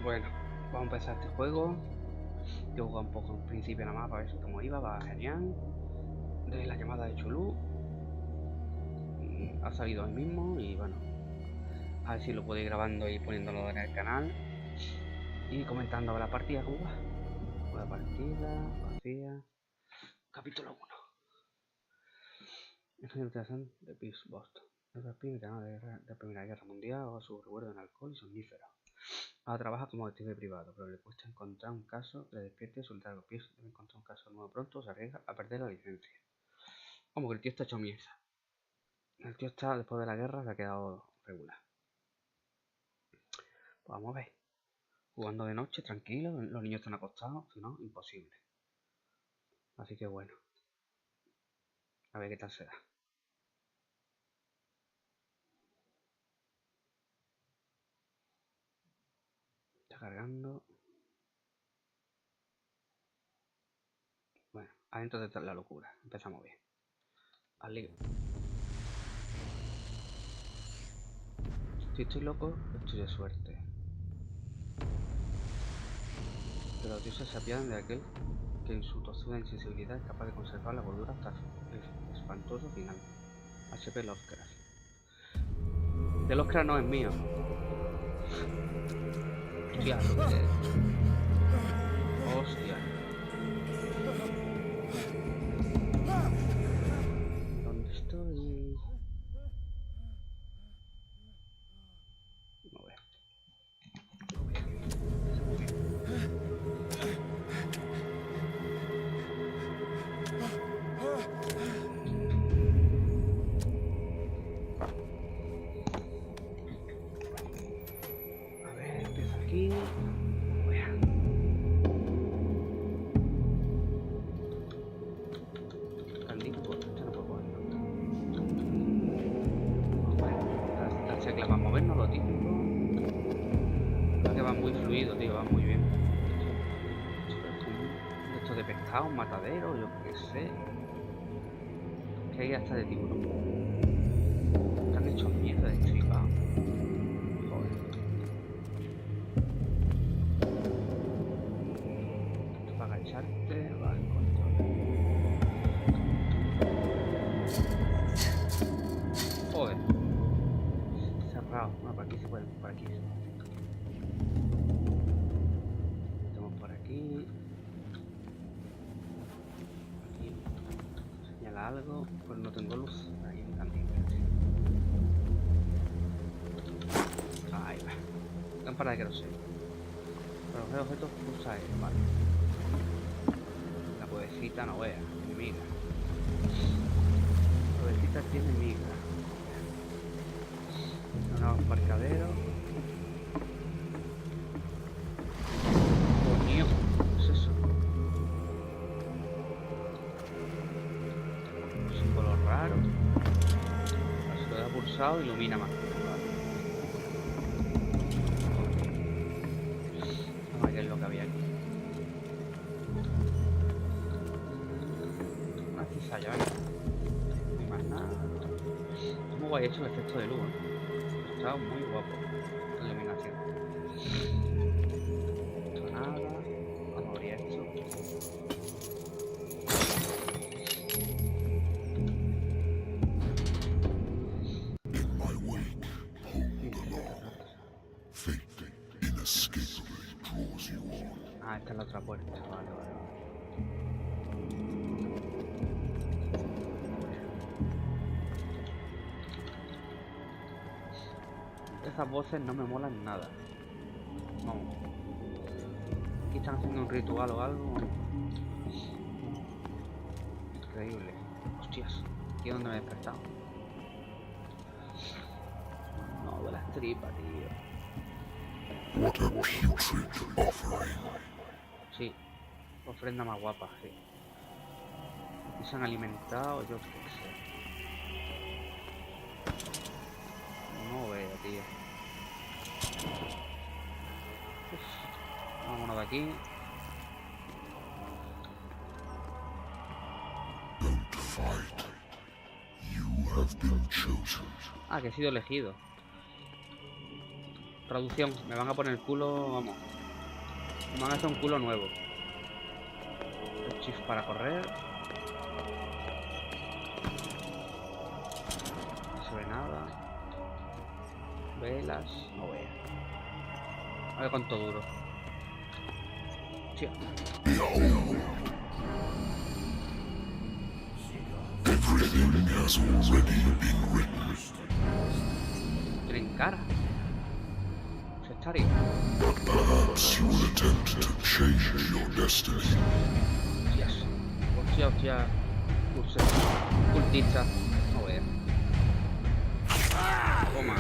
Bueno, vamos a empezar este juego. Yo jugué un poco al principio nada más para ver cómo iba, va genial. De la llamada de Cthulhu. Ha salido hoy mismo y bueno, a ver si lo puedo ir grabando y poniéndolo en el canal. Y comentando la partida, cómo va. La partida, vacía. Capítulo 1. Investigación de Episodio. Es el primer canal de la Primera Guerra Mundial o su recuerdo en alcohol y somníferos. Ahora trabaja como detective privado, pero le cuesta encontrar un caso que le despierte su largo pies. Debe encontrar un caso nuevo pronto o se arriesga a perder la licencia. Como que el tío está hecho mierda. El tío está, después de la guerra, se ha quedado regular. Pues vamos a ver. Jugando de noche, tranquilo, los niños están acostados, si no, imposible. Así que bueno. A ver qué tal se da. Está cargando. Bueno, adentro de la locura. Empezamos bien. Al lío. Si estoy loco, estoy de suerte. Que los dioses se apiadan de aquel que en su tozuda insensibilidad es capaz de conservar la gordura hasta el espantoso final. H.P. Lovecraft. De Lovecraft no es mío. Hostia, lo que es. Hostia. ¿Dónde estoy? No veo. A ver, empieza aquí. Va a movernos lo típico. Creo que va muy fluido, tío, va muy bien. Esto de pescado, un matadero, yo qué sé. Que hay hasta de tiburón. Están hechos mierda de flipado. Joder. Esto para agacharte, vale, control. Joder. Bueno, por aquí se puede, por aquí. Estamos por aquí. Aquí señala algo, pues no tengo luz. Ahí un cantito. Ahí va. Lámpara de queroseno. Para los objetos pulsa E, vale. La puebecita no vea, tiene miga. La puebecita tiene miga. Un embarcadero. Coño, ¿qué es eso? Un símbolo raro. Si lo he pulsado, ilumina más. Vamos a ver qué es lo que había aquí. Una cizalla, ¿vale? No hay más nada. Es muy guay hecho el efecto de luz, ¿eh? Está muy guapo la iluminación. Esto nada. Vamos a abrir esto. Ah, esta es la otra puerta. Vale, vale, vale. Esas voces no me molan nada. Vamos. Aquí están haciendo un ritual o algo. Increíble. Hostias. Aquí es donde me he despertado. No, de las tripas, tío. What a putrid offering. Sí. Ofrenda más guapa, sí. Y se han alimentado, yo qué sé. No veo, tío. Uf. Vámonos de aquí. Don't fight. You have been chosen. Ah, que he sido elegido. Traducción, me van a poner el culo, vamos. Me van a hacer un culo nuevo. El shift para correr. No se ve nada. Velas, no veo. A ver cuánto duro. Hostia. Everything has already been written. Tienen cara. Sectario. But perhaps you will attempt to change your destiny. Hostias. Hostia, hostia. Cultista. No veo. Toma.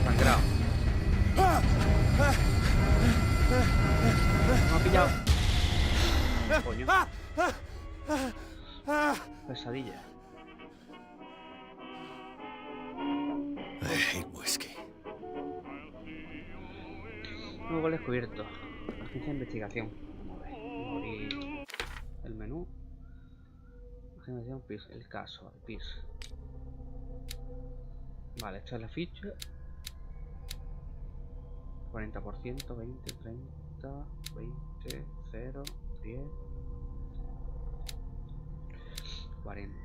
Sangrado. Me ha pillado. Coño. Pesadilla. I hate whiskey. Nuevo descubierto. Agencia de investigación. Vamos a ver. Abrir el menú. Agencia de investigación, PIS. El caso de PIS. Vale, esta es la ficha. 40%, 20, 30, 20, 0, 10, 40.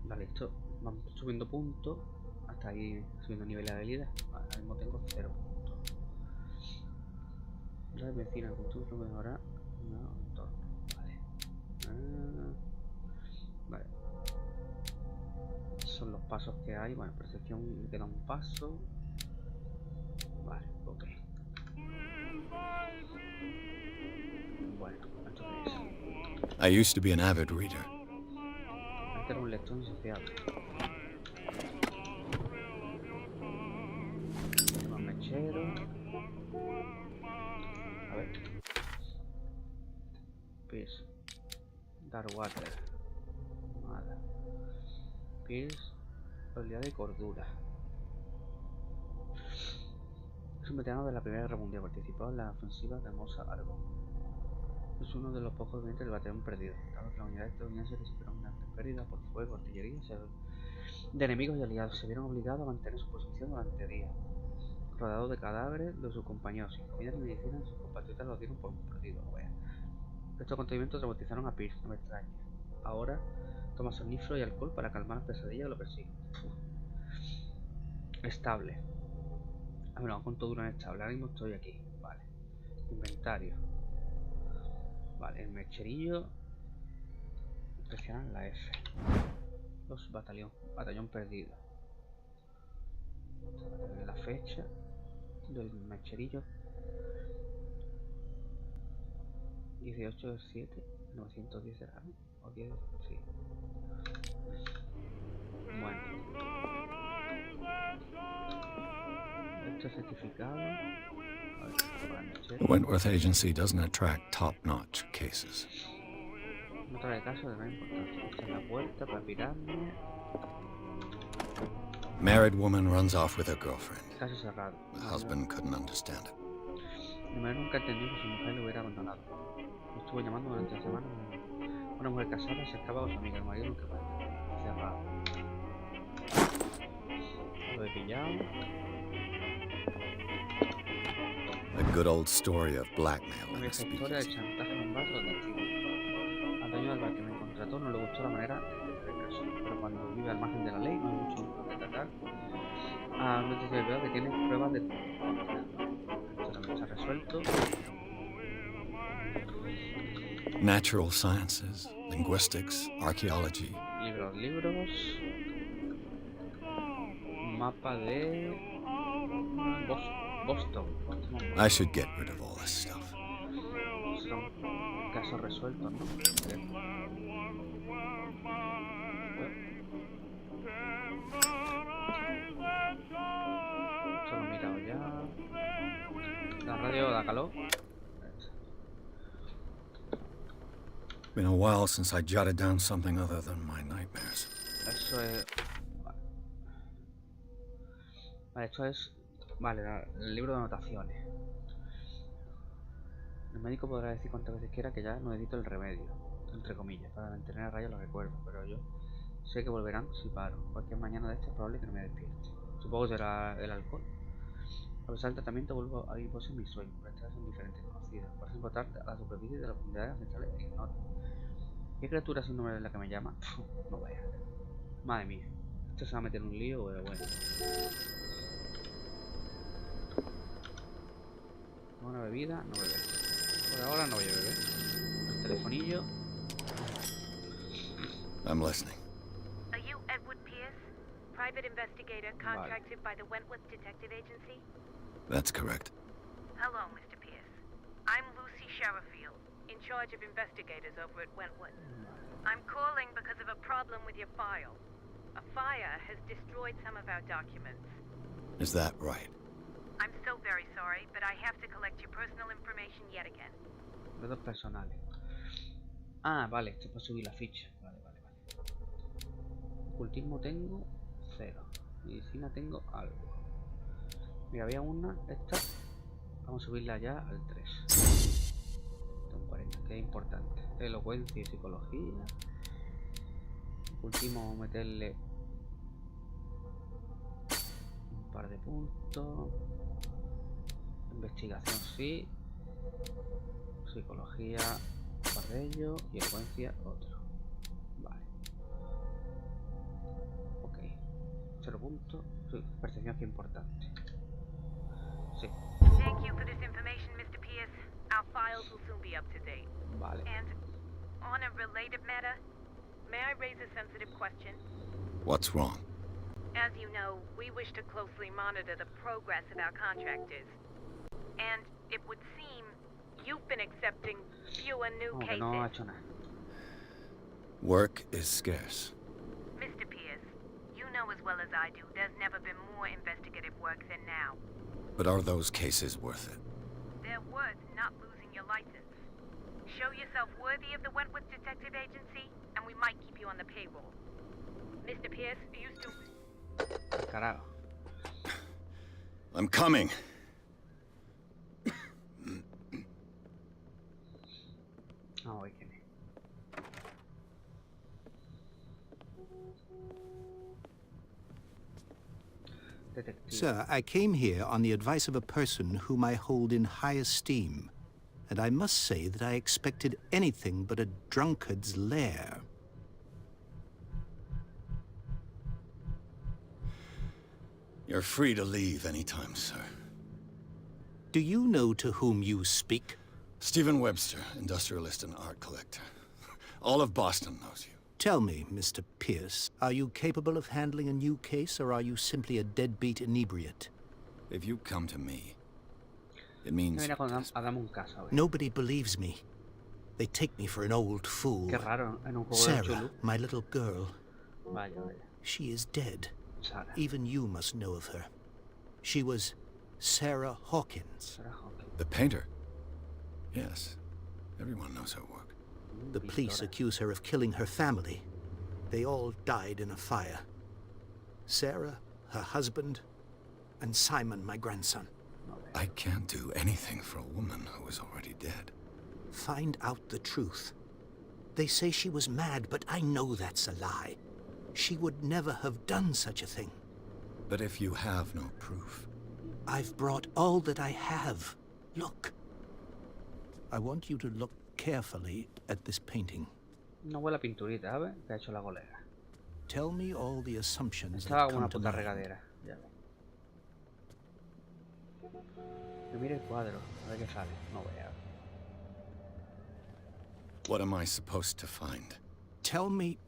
Vale, esto vamos subiendo puntos. Hasta ahí subiendo nivel de habilidad. Vale, ahora mismo tengo 0 puntos. La vecina Cthulhu mejorar. No, entorno. Vale. Vale. Son los pasos que hay. Bueno, percepción me queda un paso. Vale, ok. Bueno, ¿esto qué es? I used to be an avid reader. Antes era un lector insaciable. Tengo un mechero. A ver. Pierce. Darkwater. Nada. Pierce. Habilidad de cordura. Es un veterano de la Primera Guerra Mundial. Participó en la ofensiva de Mosa Argo. Es uno de los pocos vivientes del batallón perdido. Dado que la unidad estadounidense recibió grandes pérdidas por fuego, artillería de enemigos y aliados, se vieron obligados a mantener su posición durante días. Rodeados de cadáveres de sus compañeros, sin comida ni medicina, sus compatriotas lo dieron por perdido. Estos acontecimientos traumatizaron a Pierce, no me extraña. Ahora toma somnífero y alcohol para calmar las pesadillas que lo persiguen. Estable. Ah, bueno, con todo duro en estable. Ahora mismo estoy aquí. Vale. Inventario. Vale, el mecherillo. Presionan la F. Los batallón perdido. La fecha del mecherillo. 18/7 910 será, ¿no? O 10, sí. Bueno. Este certificado. A ver, para el mechero. The Wentworth Agency doesn't attract top-notch cases. No trae caso de gran importancia. Esta es la puerta para pirarme. Married woman runs off with her girlfriend. Caso cerrado. The husband couldn't understand it. Mi madre nunca entendió que su mujer lo hubiera abandonado. Lo estuvo llamando durante la semana. Una mujer casada se escapa con su amiga. El marido nunca puede entender. Cerrado. Lo he pillado. A good old story of blackmail Una and a vieja historia de speakeasy. chantaje en un bar de testigo. Al dueño del bar que me contrató no le gustó la manera de tratar el caso, pero cuando vive al margen de la ley no hay mucho que tratar. No te sé que tiene pruebas de contra. Esto también está resuelto. Natural sciences, linguistics, archaeology. Libros. Mapa de Boston. I should get rid of all this stuff. Son casos resueltos, ¿no? Esto lo he mirado ya. La radio da calor. Been a while since I jotted down something other than my nightmares. Eso es... Vale, esto es... Vale, el libro de anotaciones. El médico podrá decir cuantas veces quiera que ya no necesito el remedio, entre comillas, para mantener a raya los recuerdos, pero yo sé que volverán si paro. Cualquier mañana de esta es probable que no me despierte. Supongo que será el alcohol. A pesar del tratamiento vuelvo a ir en mis sueños, pero estas son diferentes, conocidas. Por ejemplo, a la superficie de las profundidades centrales e ignoro. ¿Qué criatura sin nombre es la que me llama? No vaya. Madre mía. Esto se va a meter en un lío, pero bueno. Una bebida, no beber. Por ahora no voy a beber. El telefonillo. I'm listening. Are you Edward Pierce, private investigator contracted by the Wentworth Detective Agency? That's correct. Hello, Mr. Pierce. I'm Lucy Sherifield, in charge of investigators over at Wentworth. I'm calling because of a problem with your file. A fire has destroyed some of our documents. Is that right? I'm so very sorry, but I have to collect your personal information yet again. Datos personales. Ah, vale, esto es para subir la ficha. Vale. Ocultismo tengo 0. Medicina tengo algo. Mira, había una, esta. Vamos a subirla ya al 3. Tengo 40, que es importante. Elocuencia y psicología. Ocultismo, vamos a meterle un par de puntos. Investigación sí. Psicología un par de ellos. Y elocuencia otro. Vale. Ok. 0 puntos. Sí, percepción que es importante. Sí. Thank you for this information, Mr. Pierce. Our files will soon be up to date. Vale. And on a related matter, may I raise a sensitive question? What's wrong? As you know, we wish to closely monitor the progress of our contractors. And it would seem you've been accepting fewer new cases. No ha hecho nada. Work is scarce. Mr. Pierce, you know as well as I do, there's never been more investigative work than now. But are those cases worth it? They're worth not losing your license. Show yourself worthy of the Wentworth Detective Agency, and we might keep you on the payroll. Mr. Pierce, you still... Carajo. I'm coming. Vamos a ver quién es. Detective. Sir, I came here on the advice of a person whom I hold in high esteem, and I must say that I expected anything but a drunkard's lair. You're free to leave anytime, sir. Do you know to whom you speak? Stephen Webster, industrialist and art collector. All of Boston knows you. Tell me, Mr. Pierce, are you capable of handling a new case, or are you simply a deadbeat inebriate? If you come to me, it means... Mira, cuando hagamos un caso, a ver. Nobody believes me. They take me for an old fool. Qué raro, en un juego de Sarah, Cthulhu. my little girl, Vaya. she is dead. Sarah. Even you must know of her. She was Sarah Hawkins. Sarah Hawkins. The painter? Yes. Everyone knows her work. The police accuse her of killing her family. They all died in a fire. Sarah, her husband, and Simon, my grandson. I can't do anything for a woman who is already dead. Find out the truth. They say she was mad, but I know that's a lie. She would never have done such a thing. But if you have no proof... I've brought all that I have. Look. I want you to look carefully at this painting. Una buena pinturita, ¿sabes? Que ha hecho la colega. Tell me all the assumptions Estaba that como una come to puta mind. regadera. Ya ves. Que mire el cuadro, a ver qué sale. No vea. What am I supposed to find? Tell me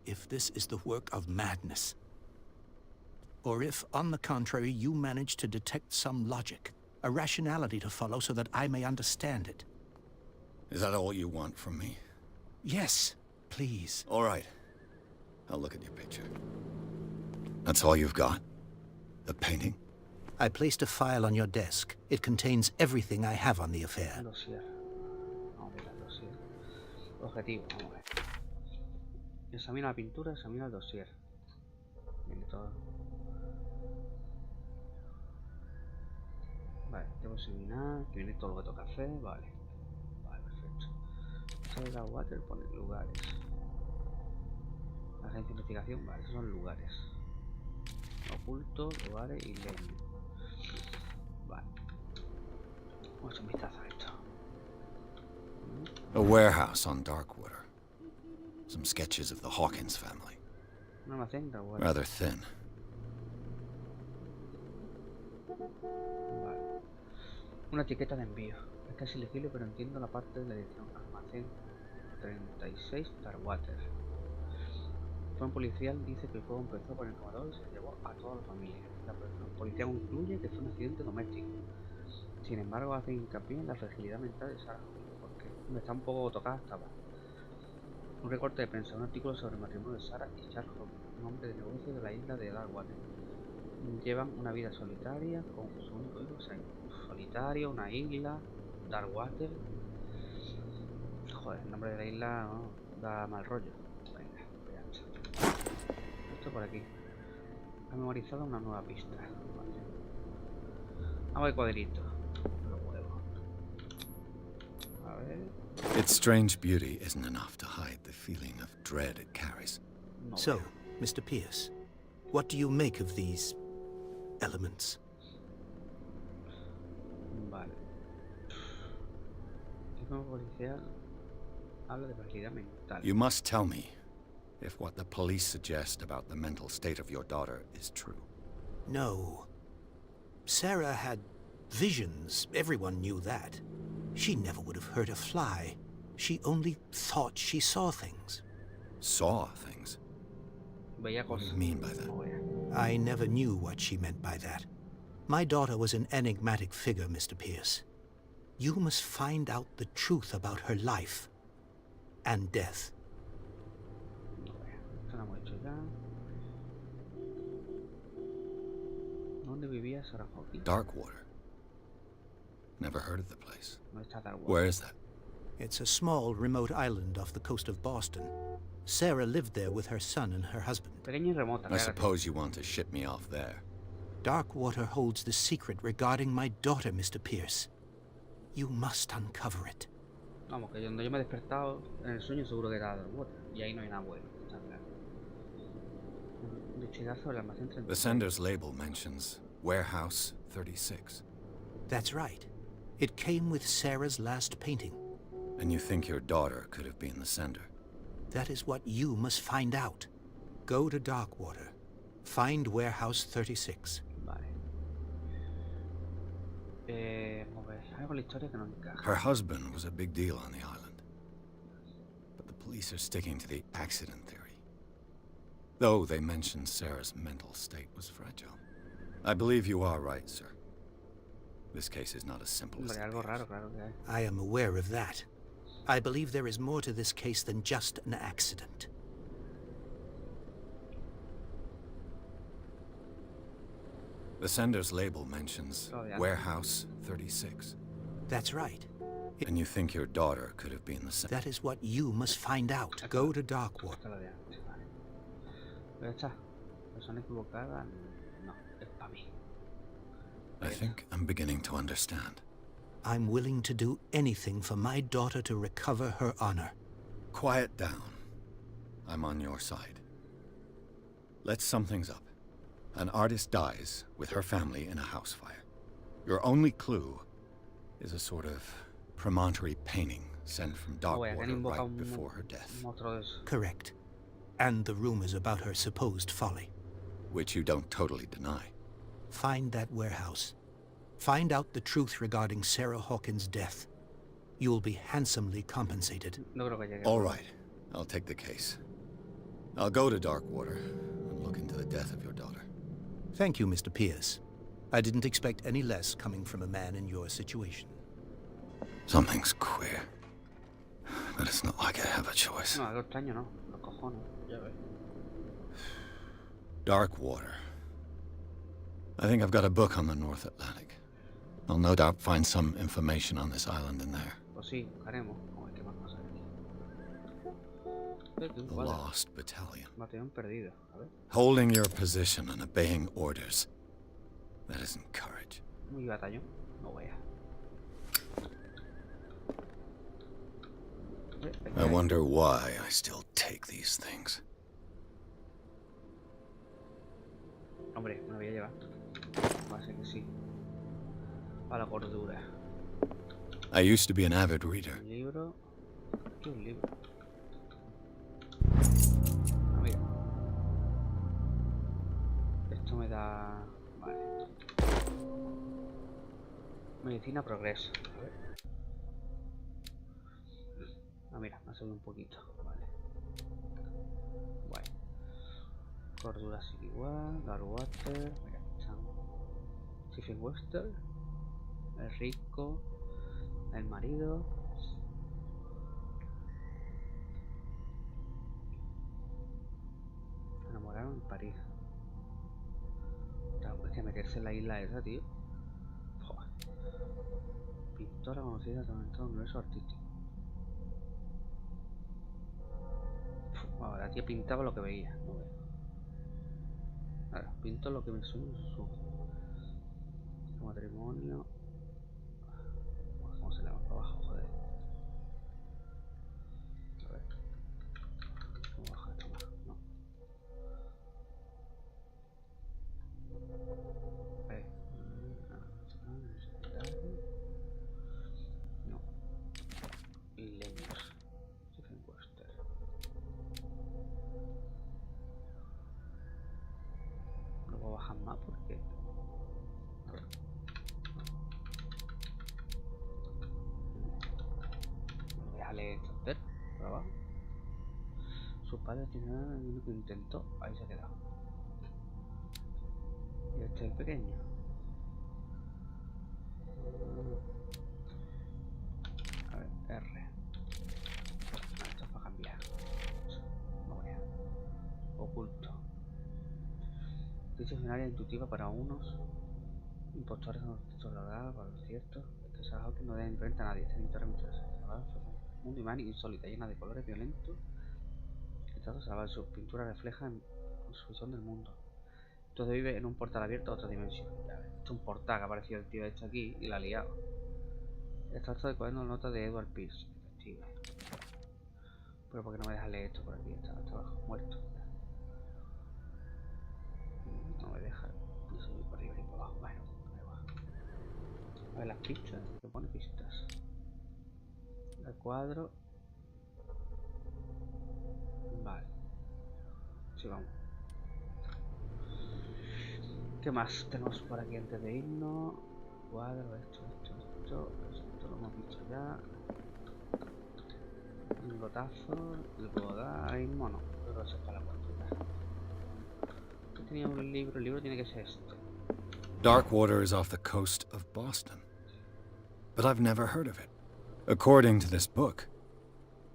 if this is the work of madness. Or if, on the contrary, you manage to detect some logic, a rationality to follow so that I may understand it. Is that all you want from me? Yes, please. All right. I'll look at your picture. That's all you've got? The painting? I placed a file on your desk. It contains everything I have on the affair. El dossier. Vamos a ver el dossier. Objetivo, vamos a ver. Examina la pintura, examina el dossier. Viene todo. Vale, debo examinar. Que viene todo lo que toca hacer. Vale. Vale, perfecto. Salga water, pone lugares. Agencia de investigación, vale, esos son lugares. ocultos, lugares y leño. Vale. Vamos a echar un vistazo a esto. A warehouse on Darkwater. Some sketches of the Hawkins family. Un almacén de agua. Rather thin. Vale. Una etiqueta de envío. Es casi legible, pero entiendo la parte de la edición. Almacén 36 Darkwater. Un policial dice que el juego empezó por el comedor y se llevó a toda la familia. La policía concluye que fue un accidente doméstico. Sin embargo, hace hincapié en la fragilidad mental de Sarah, porque está un poco tocada estaba. Un recorte de prensa, un artículo sobre el matrimonio de Sarah y Charles Hawkins, un hombre de negocio de la isla de Darkwater. Llevan una vida solitaria con su único hijo, solitario, una isla, Darkwater. Joder, el nombre de la isla no, da mal rollo. Venga, ya está. Esto por aquí. Ha memorizado una nueva pista. Vale. Hago el cuadrito. Los huevos. A ver. Its strange beauty isn't enough to hide the feeling of dread it carries. No So, veo. Mr. Pierce, what do you make of these elements? Vale. El nuevo policial habla de fragilidad mental. You must tell me if what the police suggest about the mental state of your daughter is true. No. Sarah had visions. Everyone knew that. She never would have hurt a fly. She only thought she saw things. Saw things? Veía What do cosas. you mean by that? No vea. I never knew what she meant by that. My daughter was an enigmatic figure, Mr. Pierce. You must find out the truth about her life and death. No vea. Esto lo hemos hecho ya. ¿Dónde vivía Sarah Hawkins? Darkwater. Never heard of the place. No está Darkwater. Where is that? It's a small, remote island off the coast of Boston. Sarah lived there with her son and her husband. Pequeña y remota. I Claro. suppose you want to ship me off there. Darkwater holds the secret regarding my daughter, Mr. Pierce. You must uncover it. Vamos, que donde yo me he despertado en el sueño seguro que era Darkwater. Y ahí no hay nada bueno. Está claro. Un vistazo al almacén 36. The sender's label mentions Warehouse 36. That's right. It came with Sarah's last painting. And you think your daughter could have been the sender? That is what you must find out. Go to Darkwater. Find Warehouse 36. Vale. Vamos a ver. Hay algo en la historia que no encaja. Her husband was a big deal on the island. But the police are sticking to the accident theory. Though they mention Sarah's mental state was fragile. I believe you are right, sir. This case is not as simple as Hombre, it algo appears. raro, claro que hay. I am aware of that. I believe there is more to this case than just an accident. The sender's label mentions Oh, yeah. Warehouse 36. That's right. And you think your daughter could have been the sender? That is what you must find out. Go to Darkwater. Esto es lo de antes, vale. Pero ya está. Persona equivocada, no, es para mí. I think I'm beginning to understand. I'm willing to do anything for my daughter to recover her honor. Quiet down. I'm on your side. Let's sum things up. An artist dies with her family in a house fire. Your only clue is a sort of promontory painting sent from No voy a Darkwater invoca right un before her death, monstruo de eso. Correct. And the rumors about her supposed folly. which you don't totally deny. Find that warehouse. Find out the truth regarding Sarah Hawkins' death. You will be handsomely compensated. No creo que llegue. All right, I'll take the case. I'll go to Darkwater and look into the death of your daughter. Thank you, Mr. Pierce. I didn't expect any less coming from a man in your situation. Something's queer. But it's not like I have a choice. No, algo extraño, no. Los cojones, ya ves. Darkwater. I think I've got a book on the North Atlantic. I'll no doubt find some information on this island in there. Pues sí, buscaremos. Vamos a ver qué más pasa aquí. The Vale. Lost Battalion. Batallón perdido. A ver. Holding your position and obeying orders. That isn't courage. Muy batallón. No voy a. I wonder why I still take these things. Hombre, me lo voy a llevar. Va a ser que sí. A la cordura. I used to be an avid reader. Un libro. Aquí un libro. Ah, mira. Esto me da... Vale. Medicina progreso. A ver. Ah, mira, me ha subido un poquito. Vale. Guay. Cordura sigue igual. Dark Water. Mira, están. Stephen Webster. El rico. El marido. Enamoraron en París. Es que meterse en la isla esa, tío. Joder. Pintora conocida también en todo el universo artístico. Bueno, la tía pintaba lo que veía, no veo. Ahora, pinto lo que me suena y susurro. Matrimonio. ¿Cómo se le va para abajo? Joder. A ver. ¿Cómo baja esto más? No. No. Y leños. Stephen Webster. No puedo bajar más porque... A ver. No voy a leer esto. Ver, por abajo. Su padre tiene uno que intentó. Ahí se ha quedado. Y este es el pequeño. A ver, R. Esto es para cambiar. No voy a. Oculto. Dicha es un área intuitiva para unos impostores no tolerados, para los ciertos. Este salvaje que no debe enfrentar a nadie. Esta victoria misteriosa. Mundo imán y insólita, llena de colores violentos. Esta salvaje, su pintura refleja en su visión del mundo. Entonces vive en un portal abierto a otra dimensión. Ya ves, esto es un portal que ha aparecido el tío este aquí y la ha liado. Extracto de cuaderno nota de Edward Pierce, detective. Pero ¿por qué no me deja leer esto por aquí? Está abajo, muerto. No me deja ni subir por arriba ni por abajo. Bueno, ahí va. A ver las pistas, que pone pistas. El cuadro. Vale. Sí, vamos. ¿Qué más tenemos por aquí antes de irnos? Cuadro, esto lo hemos visto ya. Un gotazo, el boda, ahora mismo no, pero eso es para la cuantita. Aquí tenía un libro, el libro tiene que ser este. Darkwater is off the coast of Boston. But I've never heard of it. According to this book,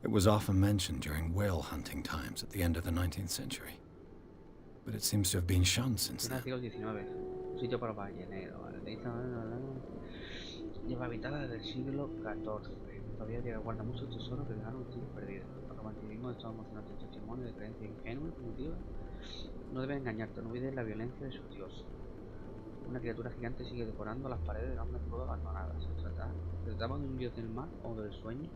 it was often mentioned during whale hunting times at the end of the 19th century. But it seems to have been shunned since Tiene then. siglo XIX, un sitio para balleneros, ¿vale? Lleva habitada desde el siglo XIV. Todavía guarda muchos tesoros que dejaron los siglos perdidos. El romanticismo de estos emocionantes testimonios de creencias ingenuas y primitivas no debe engañarte, no olvides la violencia de sus dioses. Una criatura gigante sigue decorando las paredes de grandes cuevas abandonadas. ¿Se trataba de un dios del mar o del sueño?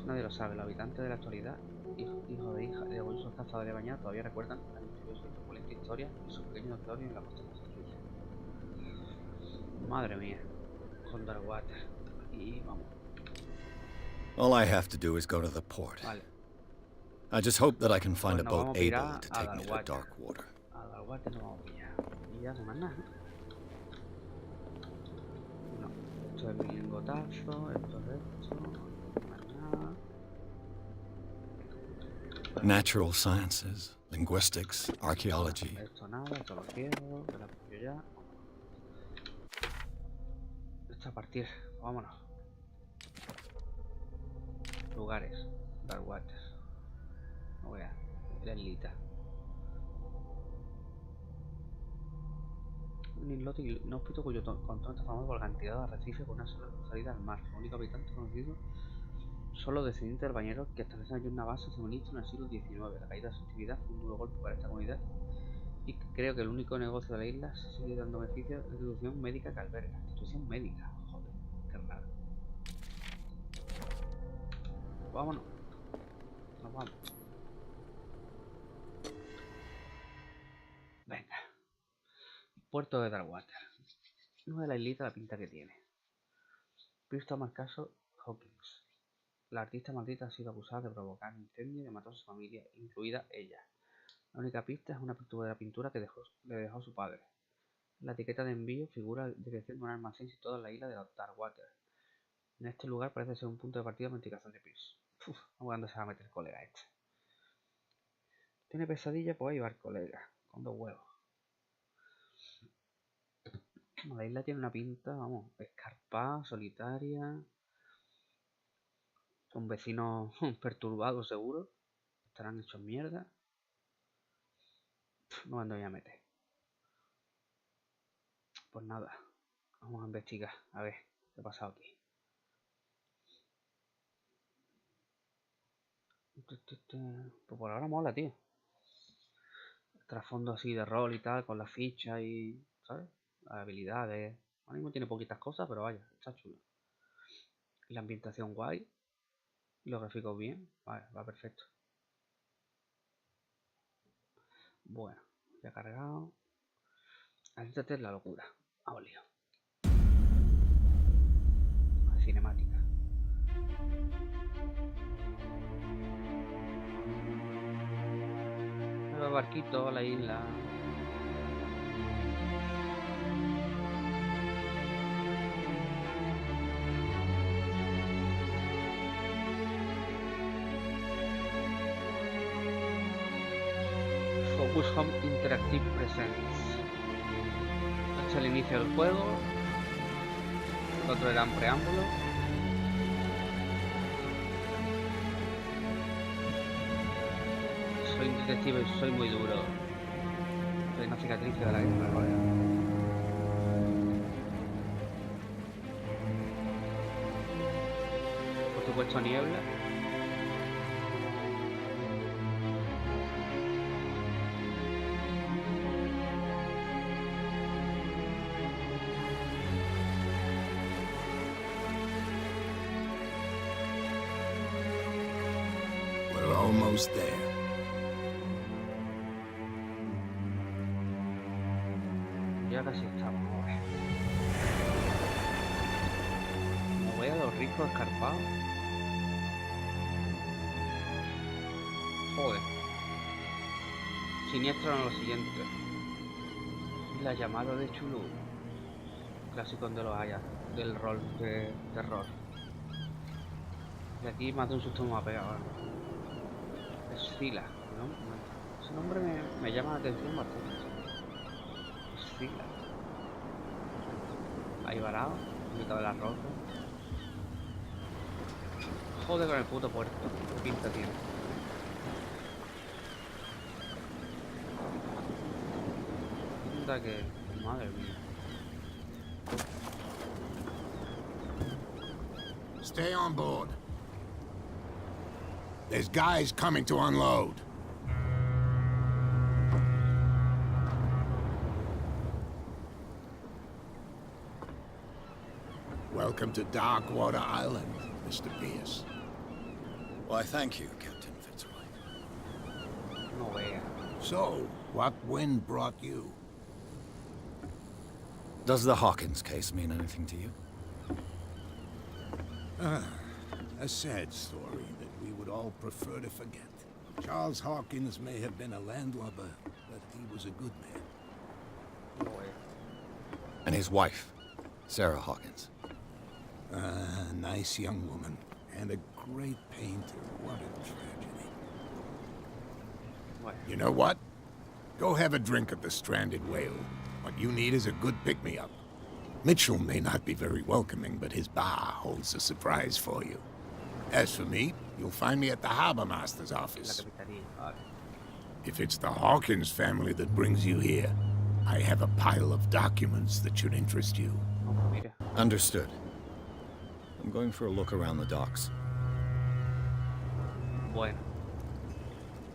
Nadie lo sabe. Los habitantes de la actualidad, hijos de hijas de orgullosos cazadores de bañadas, todavía recuerdan la misteriosa y truculenta historia de sus pequeños dormitorios en la costa costilla. Madre mía, con Darkwater. Y vamos. All I have to do is go to the port. Vale. I just hope that I can find Pues a nos boat vamos a able pirar to a take me to Darkwater. Darkwater. A Darkwater nos vamos a pillar. Y ya no más nada. No, esto es el lingotazo, esto es esto, no más nada. Natural sciences, linguistics, archaeology. Esto nada, esto lo quiero, me lo pillo ya. Esto a partir, vámonos. Lugares, Darkwater. No voy a. La islita. Un islote inhóspito cuyo contorno está formado por cantidad de arrecifes con una sola salida al mar. El único habitante conocido son los descendientes del bañero que establecen allí una base feminista en el siglo XIX. La caída de su actividad fue un duro golpe para esta comunidad y creo que el único negocio de la isla se sigue dando beneficio de la institución médica que alberga. Institución médica, joder, qué raro. Vámonos. Nos vamos. Puerto de Darkwater. No de la islita la pinta que tiene. Pierce toma el caso Hawkins. La artista maldita ha sido acusada de provocar un incendio y de matar a su familia, incluida ella. La única pista es una pintura de la pintura que le dejó su padre. En la etiqueta de envío figura dirección de un almacén situado en la isla de Darkwater. En este lugar parece ser un punto de partida de investigación de Pierce. Uf, ¿dónde se va a meter el colega este? ¿Tiene pesadilla? Pues ahí va el colega, con 2 huevos. La isla tiene una pinta, vamos, escarpada, solitaria, con vecinos perturbados seguro. Estarán hechos mierda. No me voy a meter. Pues nada, vamos a investigar, a ver qué ha pasado aquí. Pues por ahora mola, tío. El trasfondo así de rol y tal, con las fichas y, ¿sabes? Las habilidades. Ahora mismo tiene poquitas cosas, pero vaya, está chulo. Y la ambientación guay. Y los gráficos bien. Vale, va perfecto. Bueno, ya cargado. Ahorita es la locura. Vamos, lío. Cinemática. Los barquitos, la isla. Focus Home Interactive Presents. Este es el inicio del juego. El otro era un preámbulo. Soy un detective y soy muy duro. Soy una cicatriz de la que me rodea. Por supuesto, niebla. We're almost there. Ya casi estamos. Como voy a los ricos escarpados. Joder. Siniestro en lo siguiente. La llamada de Cthulhu. Clásico de los haya. Del rol de terror. Y aquí más de un susto me ha pegado. Escila, ¿no? Ese nombre me llama la atención bastante. Escila. Ahí varado, en mitad de la roca. Joder con el puto puerto. ¿Qué pinta tiene? Pinta que... Madre mía. Stay on board. There's guys coming to unload. Welcome to Darkwater Island, Mr. Pierce. Why, thank you, Captain Fitzroy. No vea. So, what wind brought you? Does the Hawkins case mean anything to you? A sad story that we would all prefer to forget. Charles Hawkins may have been a landlubber, but he was a good man. No vea. And his wife, Sarah Hawkins. A nice young woman, and a great painter. What a tragedy. Bueno. You know what? Go have a drink at the Stranded Whale. What you need is a good pick-me-up. Mitchell may not be very welcoming, but his bar holds a surprise for you. As for me, you'll find me at the Harbor Master's La office. capitanía. Vale. If it's the Hawkins family that brings you here, I have a pile of documents that should interest you. No, pues mira. Understood. I'm going for a look around the docks. Bueno.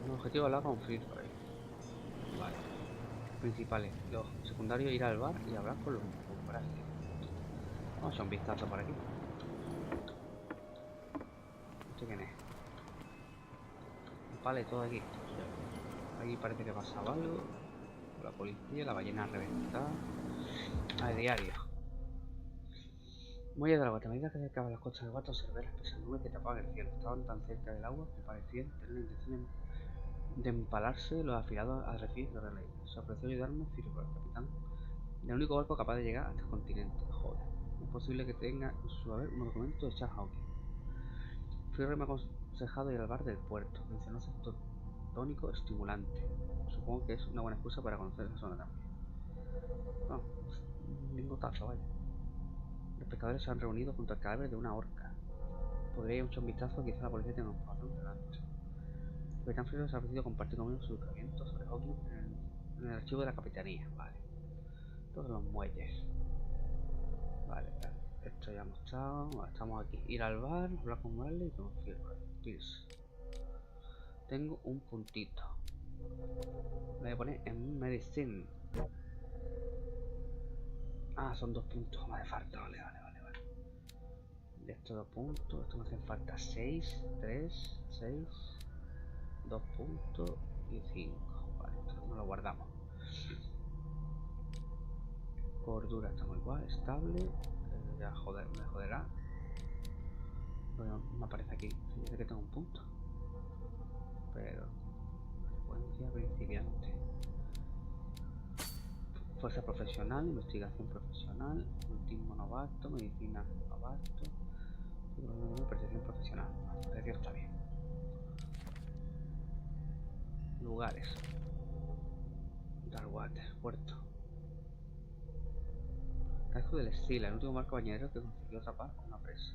Un objetivo hablar con Fritz por ahí. Vale. Principales. Los secundarios, ir al bar y hablar con los bracios. Vamos a echar un vistazo por aquí. ¿Esto quién es? Un paleto de aquí. Aquí parece que pasaba algo. con la policía, la ballena reventada. A diario. Muelle de la Guata. A medida que se acercaban las costas del Guata, observé las espesas nubes que tapaban el cielo. Estaban tan cerca del agua que parecían tener la intención de empalarse los afilados arrecifes de Relay. Se ofreció ayudarme, Firpo, el capitán, del único barco capaz de llegar hasta el continente. Joder, es posible que tenga en su haber unos documentos de Charles Hawking. Firpo me ha aconsejado ir al bar del puerto. Mencionó cierto tónico estimulante. Supongo que es una buena excusa para conocer esa zona también. No, un lingotazo, vaya. Los pescadores se han reunido junto al cadáver de una orca. Podría echar un vistazo, quizá la policía tenga información delante. El capitán Frío se ha ofrecido compartir conmigo su descubrimiento sobre Hawking en el archivo de la capitanía. Vale. Todos los muelles. Vale, esto ya hemos estado. Vale, estamos aquí. Ir al bar, hablar con Marley y con Pierce. Tengo un puntito. Lo voy a poner en medicine. Ah, son 2 puntos. Me hace falta. Vale. De estos 2 puntos, esto me hace falta 6, 3, 6, 2 puntos y 5. Vale, esto no lo guardamos. Cordura estamos igual, estable. Ya joder, me joderá. Bueno, me aparece aquí. Fíjate que tengo un punto. Pero frecuencia principiante. Fuerza profesional, investigación profesional, ultimismo novato, medicina novato, percepción profesional. Percepción está bien. Lugares. Darwater, puerto. Casco del Estila, el último barco bañadero que consiguió atrapar a una presa.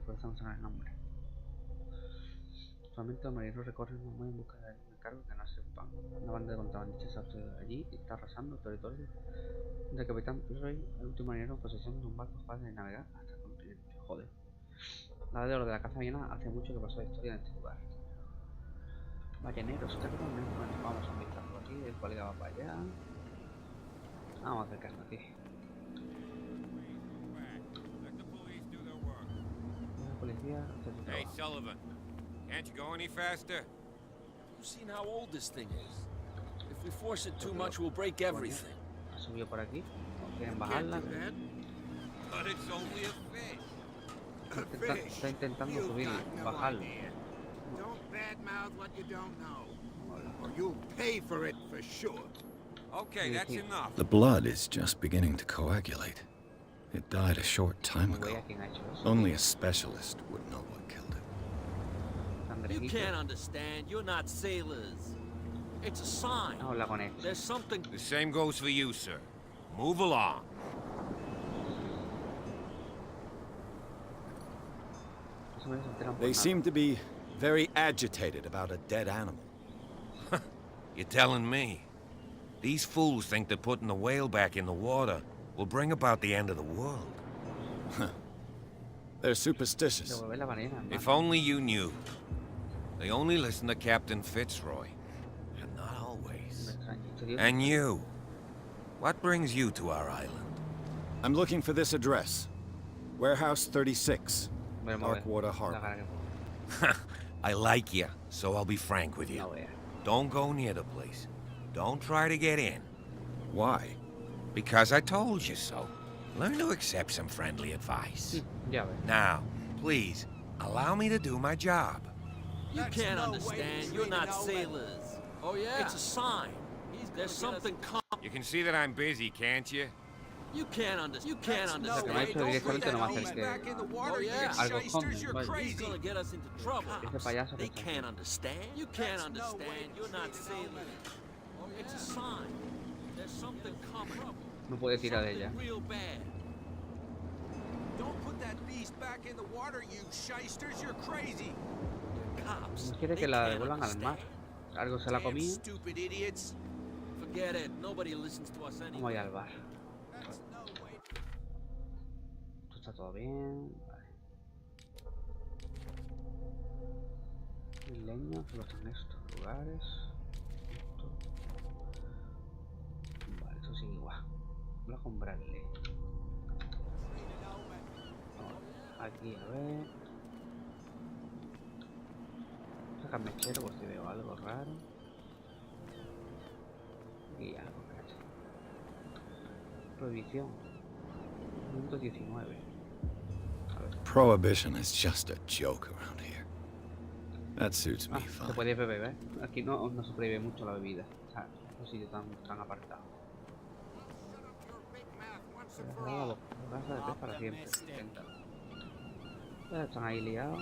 Por eso no saber el nombre. Solamente los marineros recorren una muelle en busca de algún encargo que no sepan. Una banda de contrabandistas allí y está arrasando el territorio del capitán Pirrey, el último marinero en posesión de un barco capaz de navegar hasta el continente. Joder. Nada de lo de la caza ballena hace mucho que pasó la historia en este lugar. Balleneros, vamos a un vistazo aquí, el colega va para allá. Vamos a acercarnos aquí. La policía. Hey, Sullivan, can't you go any faster? You've seen how old this thing is. If we force it too much, we'll break everything. Ha subido por aquí. ¿Quieren bajarla? But it's only a fish. Está intentando subir, bajarlo. Don't badmouth what you don't know, or you'll pay for it for sure. Okay, that's enough. The blood is just beginning to coagulate. It died a short time ago. Only a specialist would know what killed it. You can't understand. You're not sailors. It's a sign. There's something. The same goes for you, sir. Move along. They seem to be very agitated about a dead animal. You're telling me? These fools think that putting the whale back in the water will bring about the end of the world. They're superstitious. If only you knew. They only listen to Captain Fitzroy. And not always. And you. What brings you to our island? I'm looking for this address. Warehouse 36. Darkwater Harbor. I like you, so I'll be frank with you. Don't go near the place. Don't try to get in. Why? Because I told you so. Learn to accept some friendly advice. Now, please, allow me to do my job. You can't understand. You're not sailors. Oh, yeah? It's a sign. There's something coming. You can see that I'm busy, can't you? You can't understand. You can't understand. Oh, yeah. Algo He's gonna get us into trouble. They can't understand. You can't understand. You're not sailors. It's a sign. There's something coming. No puede tirar de ella. Real bad. Don't put that beast back in the water, you shysters. You're crazy. Cops. Quiere que la devuelvan al mar. Algo se la comía. Stupid idiots. Forget it. Nobody listens to us anymore. Vamos a ir al bar. Esto está todo bien. Vale. El leño, solo están estos lugares. Esto. Vale, esto sigue igual. Voy a comprarle. Aquí, a ver. Sacar mechero por si veo algo raro. Y algo que prohibición. Minuto 19. Prohibition is just a joke around here. That suits me Se fine. puede beber, ¿eh? Aquí no se prohíbe mucho la bebida. O sea, no sitio tan apartado. La casa de pez para siempre. Están ahí liados.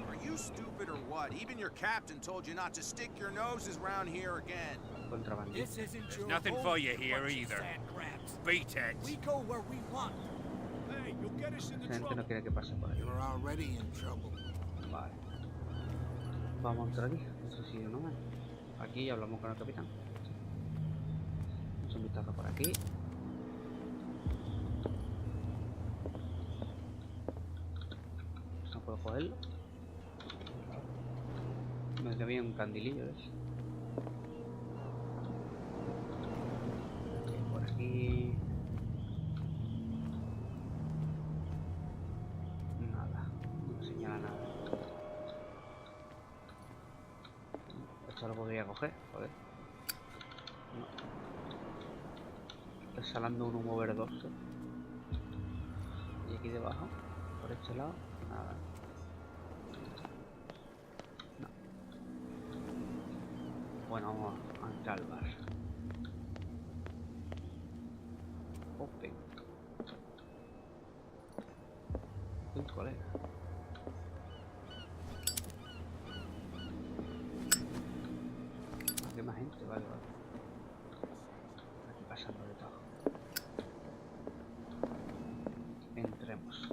Are you stupid or what? Even your captain told you not to stick your noses around here again. Contrabandistas. This isn't your nothing home, for you here bunch of either. sand crabs. Beat it. We go where we want. Hey, you'll get us into La gente no trouble. quiere que pase por ahí. You're already in trouble. Vale. Vamos a entrar aquí. No sé si no. Aquí ya hablamos con el capitán. Un vistazo por aquí. No puedo cogerlo. Me vendría bien un candilillo de ese. Por aquí. Nada. No me señala nada. Esto lo podría coger, joder. No. Exhalando un humo verdoso. Y aquí debajo, por este lado, nada. No. Bueno, vamos a entrar al bar. Open. Uy, colega. Aquí hay más gente, vale. Aquí pasando de todo. Entremos.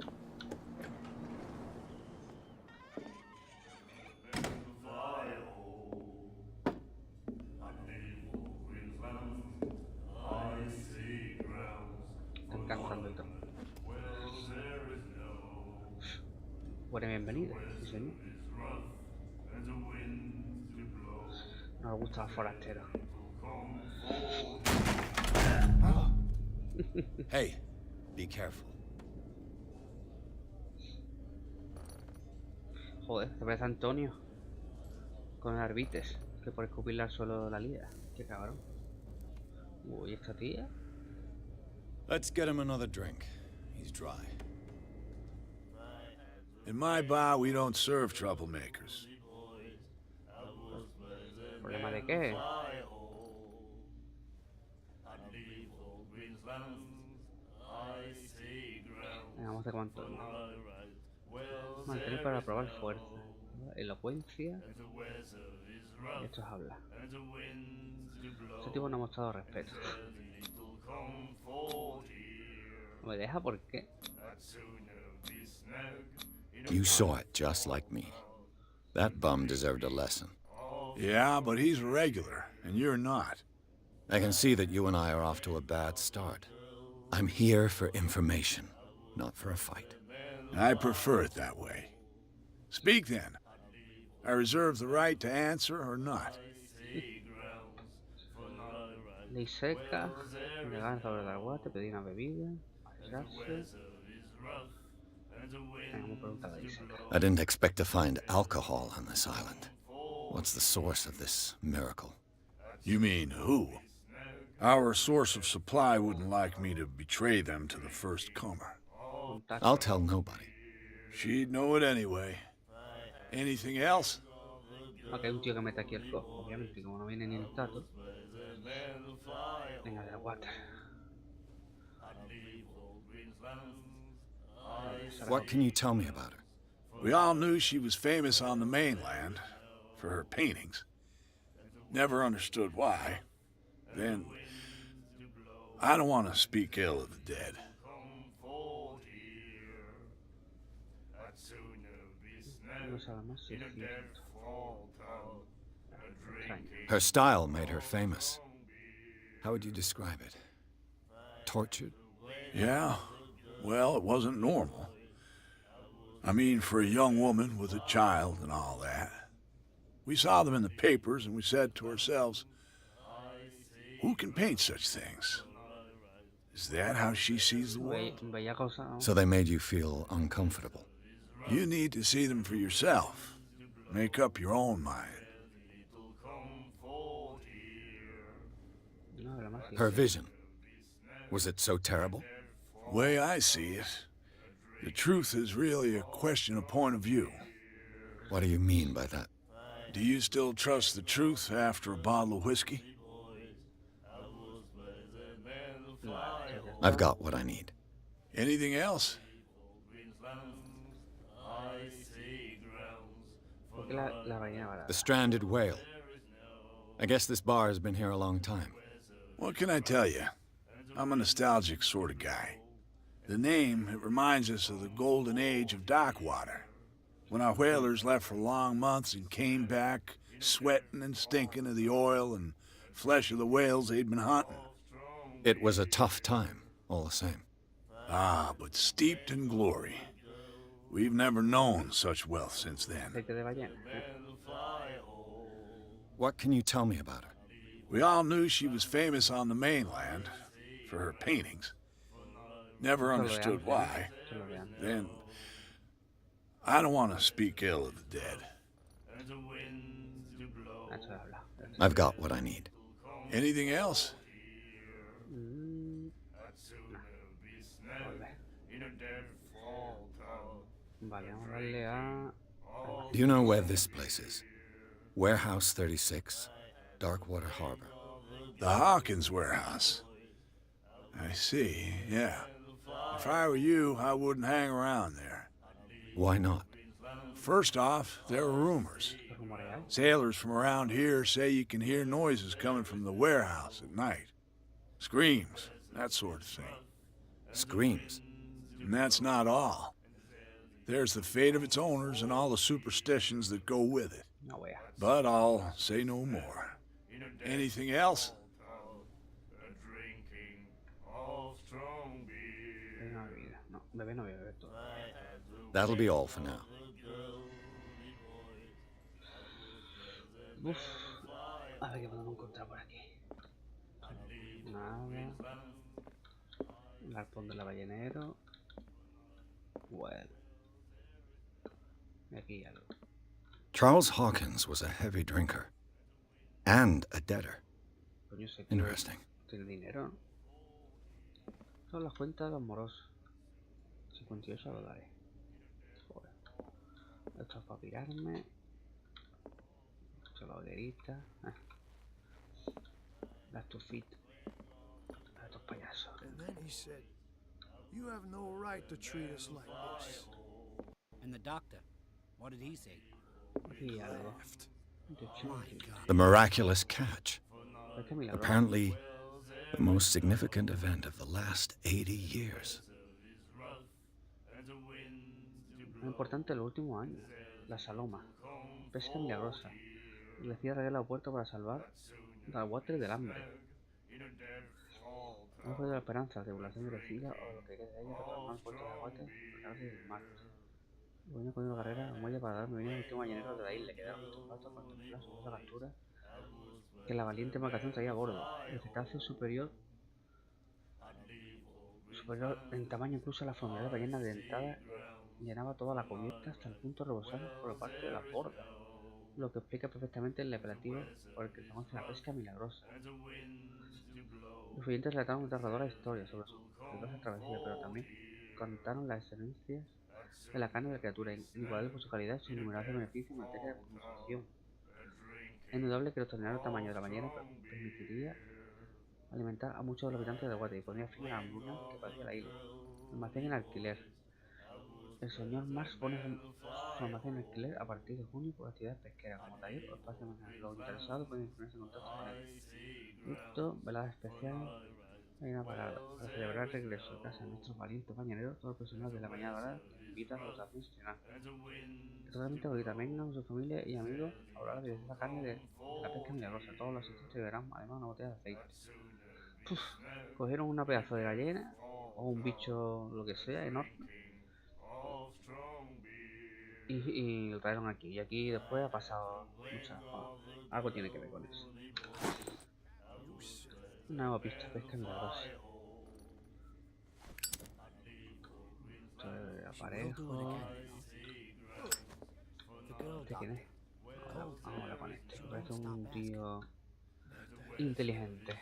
Están cantando y todo. Buena bienvenida, sí señor. No me gusta los forasteros. Hey, be careful. Joder, te parece Antonio con el arbites que por escupirle al suelo de la liga. Qué cabrón. Uy, esta tía. Let's get him another drink. He's dry. In my bar, we don't serve troublemakers. ¿Problema de qué? Venga, vamos a hacer como Antonio. Mantener para probar fuerza. Elocuencia. Y esto es hablar. Este tipo no ha mostrado respeto. ¿No me deja? ¿Por qué? You saw it just like me. That bum deserved a lesson. Yeah, but he's a regular, and you're not. I can see that you and I are off to a bad start. I'm here for information, not for a fight. I prefer it that way. Speak then. I reserve the right to answer or not. Ley seca. Llegar sobre el aguate, pedir una bebida. Arriesgarse. Venga, vamos a preguntar a ley seca. I didn't expect to find alcohol on this island. What's the source of this miracle? You mean who? Our source of supply wouldn't like me to betray them to the first comer. I'll tell nobody. She'd know it anyway. Anything else? Ok, hay un tío que mete aquí el cojo. Obviamente, como no viene ni el tato. Venga, del water. What can you tell me about her? We all knew she was famous on the mainland for her paintings. Never understood why. Then, I don't want to speak ill of the dead. No sabe más si es cierto. Extraño. Her style made her famous. How would you describe it? Tortured? Yeah, well, it wasn't normal. I mean, for a young woman with a child and all that. We saw them in the papers and we said to ourselves, who can paint such things? Is that how she sees the world? Bella cosa, ¿no? So they made you feel uncomfortable. You need to see them for yourself. Make up your own mind. No, habla más, sí. Her vision. Was it so terrible? The way I see it, the truth is really a question of point of view. What do you mean by that? Do you still trust the truth after a bottle of whiskey? I've got what I need. Anything else? The stranded whale. I guess this bar has been here a long time. What can I tell you? I'm a nostalgic sort of guy. The name, it reminds us of the golden age of dock water, when our whalers left for long months and came back sweating and stinking of the oil and flesh of the whales they'd been hunting. It was a tough time, all the same. Ah, but steeped in glory. We've never known such wealth since then. What can you tell me about her? We all knew she was famous on the mainland for her paintings. Never understood why. Then, I don't want to speak ill of the dead. I've got what I need. Anything else? Do you know where this place is? Warehouse 36, Darkwater Harbor. The Hawkins warehouse. I see, yeah. If I were you, I wouldn't hang around there. Why not? First off, there are rumors. Sailors from around here say you can hear noises coming from the warehouse at night. Screams, that sort of thing. Screams? And that's not all. There's the fate of its owners and all the superstitions that go with it. But I'll say no more. Anything else? That'll be all for now. Uf, a ver qué podemos encontrar por aquí. Nada. El arpón del ballenero. Bueno. Y aquí algo. Charles Hawkins was a heavy drinker. And a debtor. Coño, sé que Interesting. tiene dinero, ¿no? Son las cuentas de los morosos. 58 dólares. Joder. Esto es para pirarme. Esto es la hoguerita. La estufita. Estos payasos. And then he said, "You have no right to treat us like this." And the doctor, what did he say? Aquí algo. The miraculous catch. Apparently, the most significant event of the last 80 years. Lo importante en los últimos años. La saloma. Pesca milagrosa. Y decía arreglar el puerto para salvar al water del hambre. No fue de la esperanza, tribulación merecida o lo que quede de ella, retornar al puerto de water para del mar. Voy a poner una carrera a la muelle para darme bien al último ballenero de la isla, que da muchos rato a contemplar su nueva captura que la valiente embarcación traía a bordo. El cetáceo superior en tamaño incluso a la formidable ballena dentada llenaba toda la cubierta hasta el punto de rebosar por la parte de la borda, lo que explica perfectamente el apelativo por el que se conoce la pesca milagrosa. Los oyentes relataron una aterradora historia sobre su peligrosa travesía, pero también contaron las excelencias de la carne de la criatura, inigualable por su calidad y sus innumerables beneficios en materia de conservación. Es indudable que el extraordinario tamaño de la ballena permitiría alimentar a muchos de los habitantes de Guate y ponía fin a la hambruna que padecía la isla. Almacén en alquiler. El señor Mars pone su almacén en alquiler a partir de junio por actividades pesqueras como taller o espacio menor. Los interesados pueden ponerse en contacto con él. Esto, velada especial, hay una parada. Para celebrar el regreso a casa de nuestros valientes bañaneros, todo el personal de la Bañada Dorada invita a la votación nacional. Totalmente gratuita, vengan con su familia y amigos a probar la deliciosa carne de la pesca milagrosa. Todos los asistentes beberán además una botella de aceite. Uf, cogieron una pedazo de ballena o un bicho, lo que sea, enorme. Y lo trajeron aquí. Y aquí después ha pasado muchas cosas. Algo tiene que ver con eso. Una nueva pista, pesca milagrosa. Aparejo. ¿Este quién es? Vamos a hablar con este. Me parece un tío inteligente.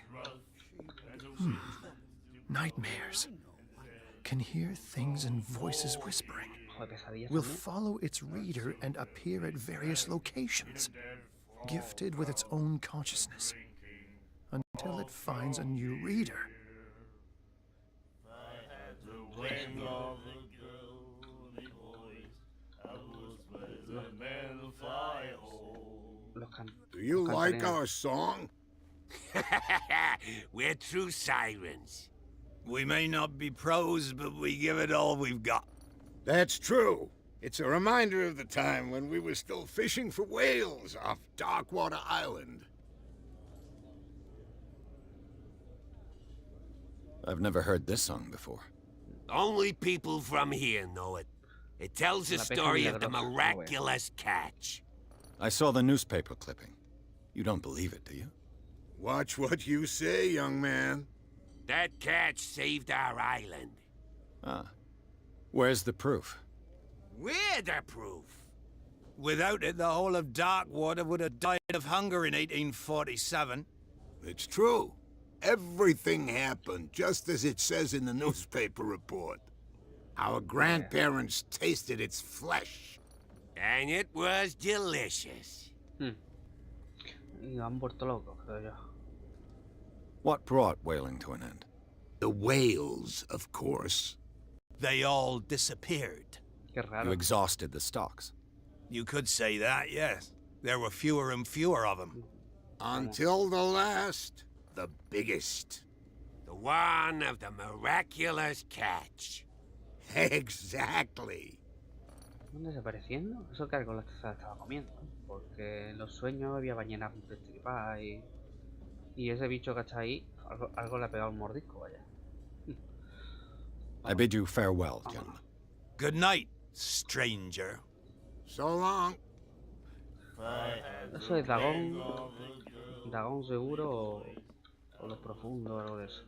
nightmares. Can hear things and voices whispering. Will follow its reader and appear at various locations, gifted with its own consciousness, until it finds a new reader. Do you like our song? We're true sirens. We may not be pros, but we give it all we've got. That's true. It's a reminder of the time when we were still fishing for whales off Darkwater Island. I've never heard this song before. Only people from here know it. It tells the story of the miraculous catch. I saw the newspaper clipping. You don't believe it, do you? Watch what you say, young man. That catch saved our island. Ah. Where's the proof? We're the proof. Without it, the whole of Darkwater would have died of hunger in 1847. It's true. Everything happened just as it says in the newspaper report. Our grandparents tasted its flesh. And it was delicious. What brought whaling to an end? The whales, of course. They all disappeared. You exhausted the stocks. You could say that, yes. There were fewer and fewer of them. Until the last, the biggest. The one of the miraculous catch. Exactly. ¿Van desapareciendo? Eso que algo la estaba comiendo, porque en los sueños había ballenas destripadas y ese bicho que está ahí, algo le ha pegado un mordisco, vaya. I bid you farewell, gentlemen. Good night, stranger. So long. Eso es dragón. Dragón seguro o los profundos, algo de eso.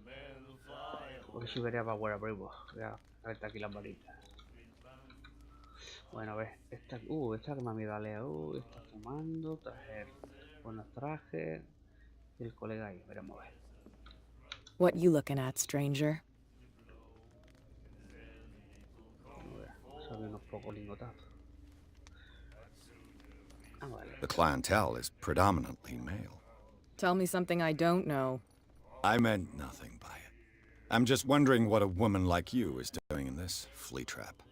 Porque si vería para buena primo. Ya, está aquí las balitas. Bueno, a ver, esta que me ha miedo a leer. Está fumando, traje buenos trajes. Y el colega ahí, veremos a ver. What you looking at, stranger? Unos pocos lingotazos. The clientele is predominantly male. Tell me something I don't know. I meant nothing by it. I'm just wondering what a woman like you is doing in this flea trap.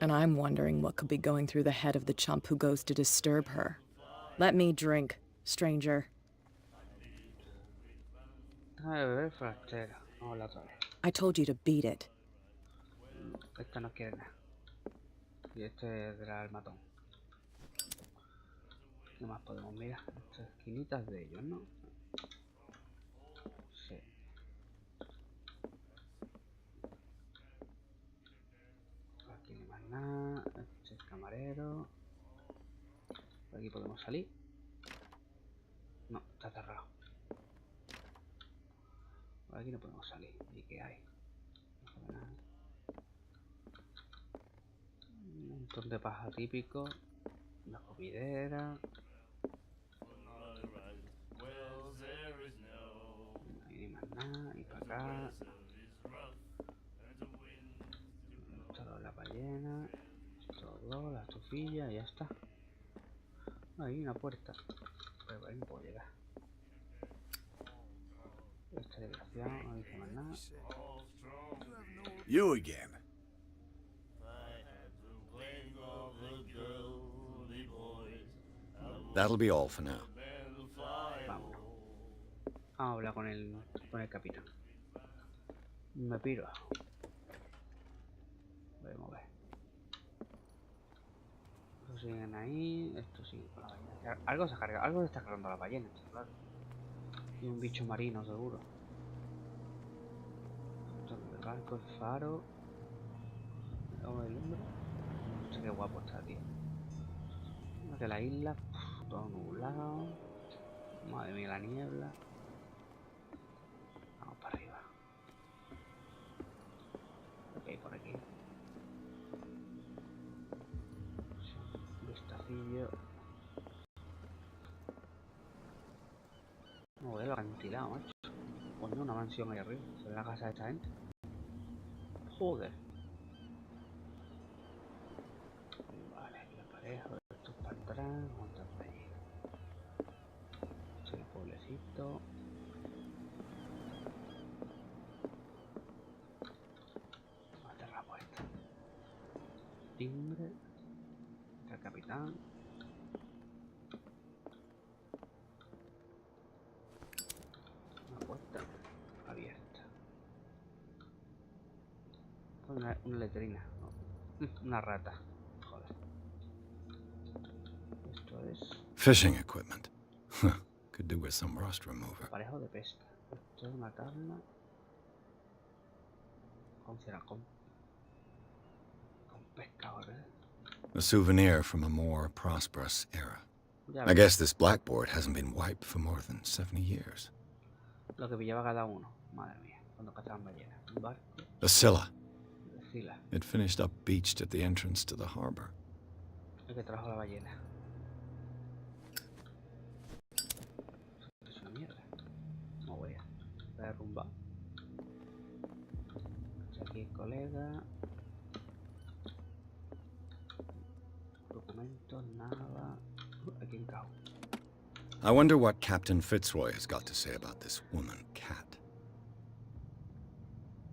And I'm wondering what could be going through the head of the chump who goes to disturb her. Let me drink, stranger. I told you to beat it. Esta no quiere nada. Y este era el matón. ¿Qué más podemos mirar? Estas esquinitas de ellos, ¿no? Sí. Aquí no hay más nada. Este es camarero. Por aquí podemos salir. No, está cerrado. Por aquí no podemos salir. ¿Y qué hay? No nada. Un montón de paja típico. Una comidera. No hay ni más nada. Y para acá. Todo la ballena. Todo, la estufilla y ya está. Hay una puerta. Pero ahí no puedo llegar. Esta desgraciado, no dice más nada. You again. That'll be all for now. Vámonos. Vamos a hablar con el capitán. Me piro. Vamos a ver. Estos siguen ahí. Estos siguen con la ballena. Algo se carga. Algo se está cargando la ballena, claro. Y un bicho marino, seguro. El barco, el faro. El hombre. No sé qué guapo está, tío. Que la isla, todo nublado. Madre mía, la niebla. Vamos para arriba. Ok, por aquí. Un vistacillo. No veo el acantilado, macho. Coño, una mansión ahí arriba. ¿Es la casa de esta gente? Joder. Vale, aquí aparejo. Esto es para atrás. Vamos a para allí. Esto es el pueblecito. Vamos a cerrar la puerta. Timbre. Está el capitán. Una puerta abierta. Una letrina. No. Una rata. Joder. Esto es Fishing equipment. Could do with some rust remover. aparejo de pesca. Esto es una tabla con pescadores. A souvenir from a more prosperous era. Ya I ves, guess this blackboard hasn't been wiped for more than 70 years. lo que pillaba cada uno. Madre mía, cuando cazaban ballenas. Un barco A Scylla. de Sila, It finished up beached at the entrance to the harbor. el que trajo la ballena. Es una mierda. No voy a derrumbar. Aquí el colega. Documentos, nada. Aquí en caos. I wonder what Captain Fitzroy has got to say about this woman, Cat.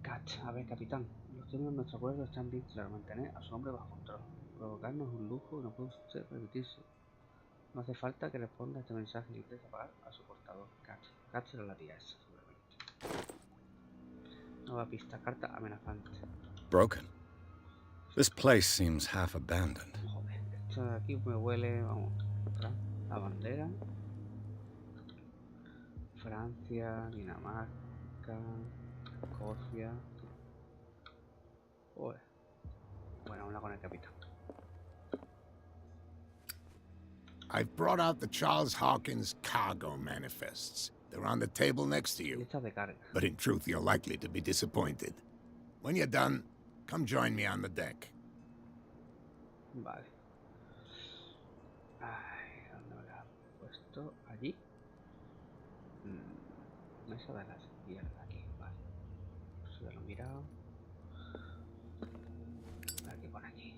Cat, a ver, capitán. Los términos de nuestro acuerdo están bien claros. Mantener a su hombre bajo control. Provocarnos un lujo no puede usted repetirse. No hace falta que responda a este mensaje ni intente apagar a su portador. Cat. Cat será la tía esa, seguramente. Nueva pista, carta amenazante. Broken. This place seems half abandoned. Joder, esto de aquí me huele, vamos, atrás, la bandera. Francia, Dinamarca, Escocia. Joder. Bueno, habla con el capitán. I've brought out the Charles Hawkins cargo manifests. They're on the table next to you. Listas de carga. But in truth, you're likely to be disappointed. When you're done, come join me on the deck. Vale. Ay, ¿dónde me la he puesto? Allí. Mesa de la izquierda, aquí, vale. Eso ya lo he mirado. A ver qué pone aquí.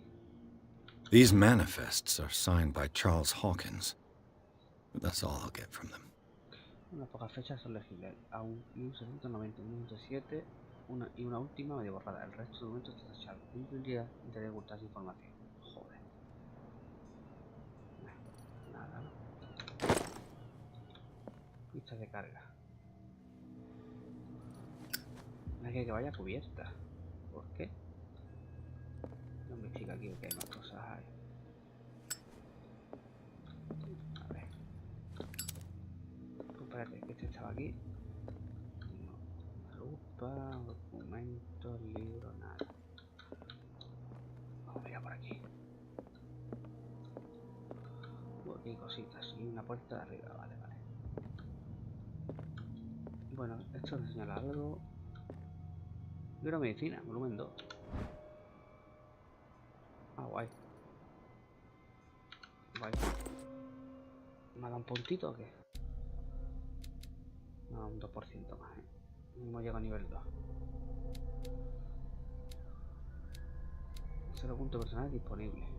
These manifests are signed by Charles Hawkins. But that's all I'll get from them. Unas pocas fechas son legibles. Aún 1790, 1707, y una última medio borrada. El resto de documentos está tachado. No tendría interés en ocultar esa información. Joder. Nada, ¿no? Pistas de carga. No hay que vaya cubierta. ¿Por qué? No me explica aquí que hay más cosas hay. A ver. Espérate, que este estaba aquí. No. Lupa, documentos, libros, nada. Vamos a mirar por aquí. Aquí hay cositas. Y una puerta de arriba, vale, vale. Bueno, esto nos señala algo. Libro de medicina, volumen 2. Ah, guay. Guay. ¿Me ha dado un puntito o qué? No, un 2% más, ¿eh? Hemos llegado a nivel 2. 0 puntos personales disponibles.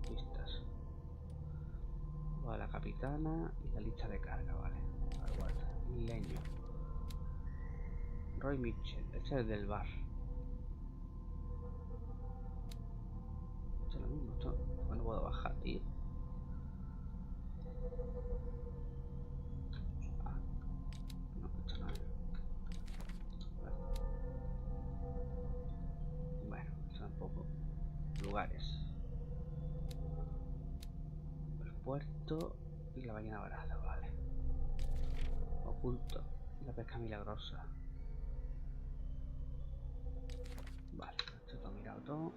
Listas. Vale, la capitana y la lista de carga, vale. Aguarda. Leño. Roy Mitchell. Este es el del bar. Esto es lo mismo. Esto no puedo bajar, tío. Ah. No, esto no es. Vale. Bueno, esto tampoco. Lugares. El puerto y la ballena varada, vale. Oculto. La pesca milagrosa. Vale, esto lo he mirado todo.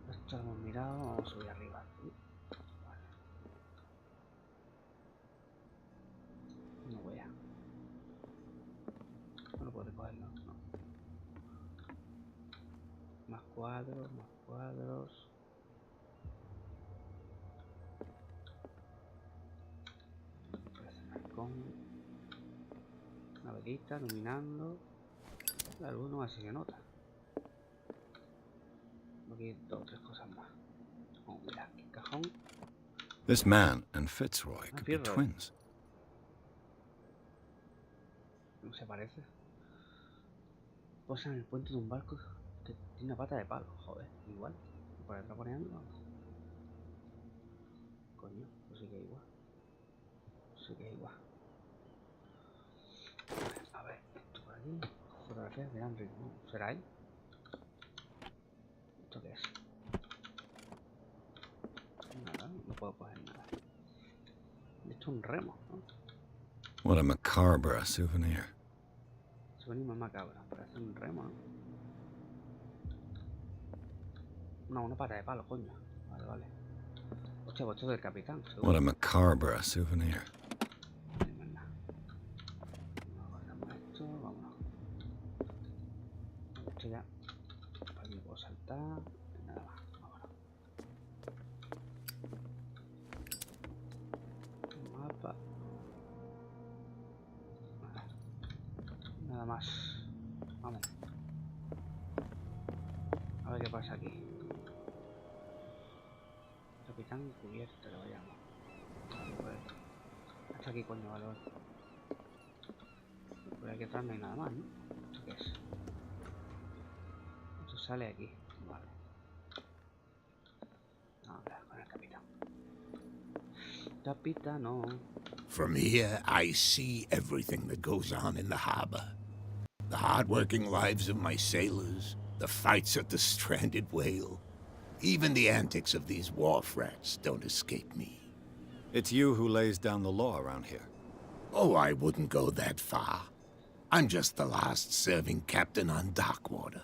Esto lo hemos mirado. Vamos a subir arriba. Vale. No voy a. No puedo cogerlo, no. Más cuadros, más cuadros. Con una velita iluminando la luz, no así se nota. aquí 2 o 3 cosas más. Oh, mira, aquí cajón. This man and Fitzroy could be twins. No se parece. Posa en el puente de un barco que tiene una pata de palo. Joder, igual. Por detrás poniendo. Coño, pues sí que es igual. Sí que es igual. A ver, esto por aquí. Fotografías de Henry, ¿no? ¿Será él? ¿Esto qué es? Nada, no puedo coger nada. Esto es un remo, ¿no? What a macabre souvenir. Souvenir más macabro, parece un remo, ¿no? No, una pata de palo, coño. Vale, vale. Hostia, pues esto es del capitán, seguro. What a macabre souvenir. Esto, vámonos. Esto ya. Para aquí puedo saltar. Nada más, vámonos. Mapa. Vale. Nada más. Vamos. A ver qué pasa aquí. Capitán cubierto, le vayamos. Vale, hasta aquí, coño, vale, vale. Por aquí atrás no hay nada más, ¿no? ¿Esto qué es? Esto sale aquí, vale. Vamos a ver con el capitán. Capitano. From here, I see everything that goes on in the harbor. The hard-working lives of my sailors, the fights at the stranded whale. Even the antics of these wharf rats don't escape me. It's you who lays down the law around here. Oh, I wouldn't go that far. I'm just the last serving captain on Darkwater.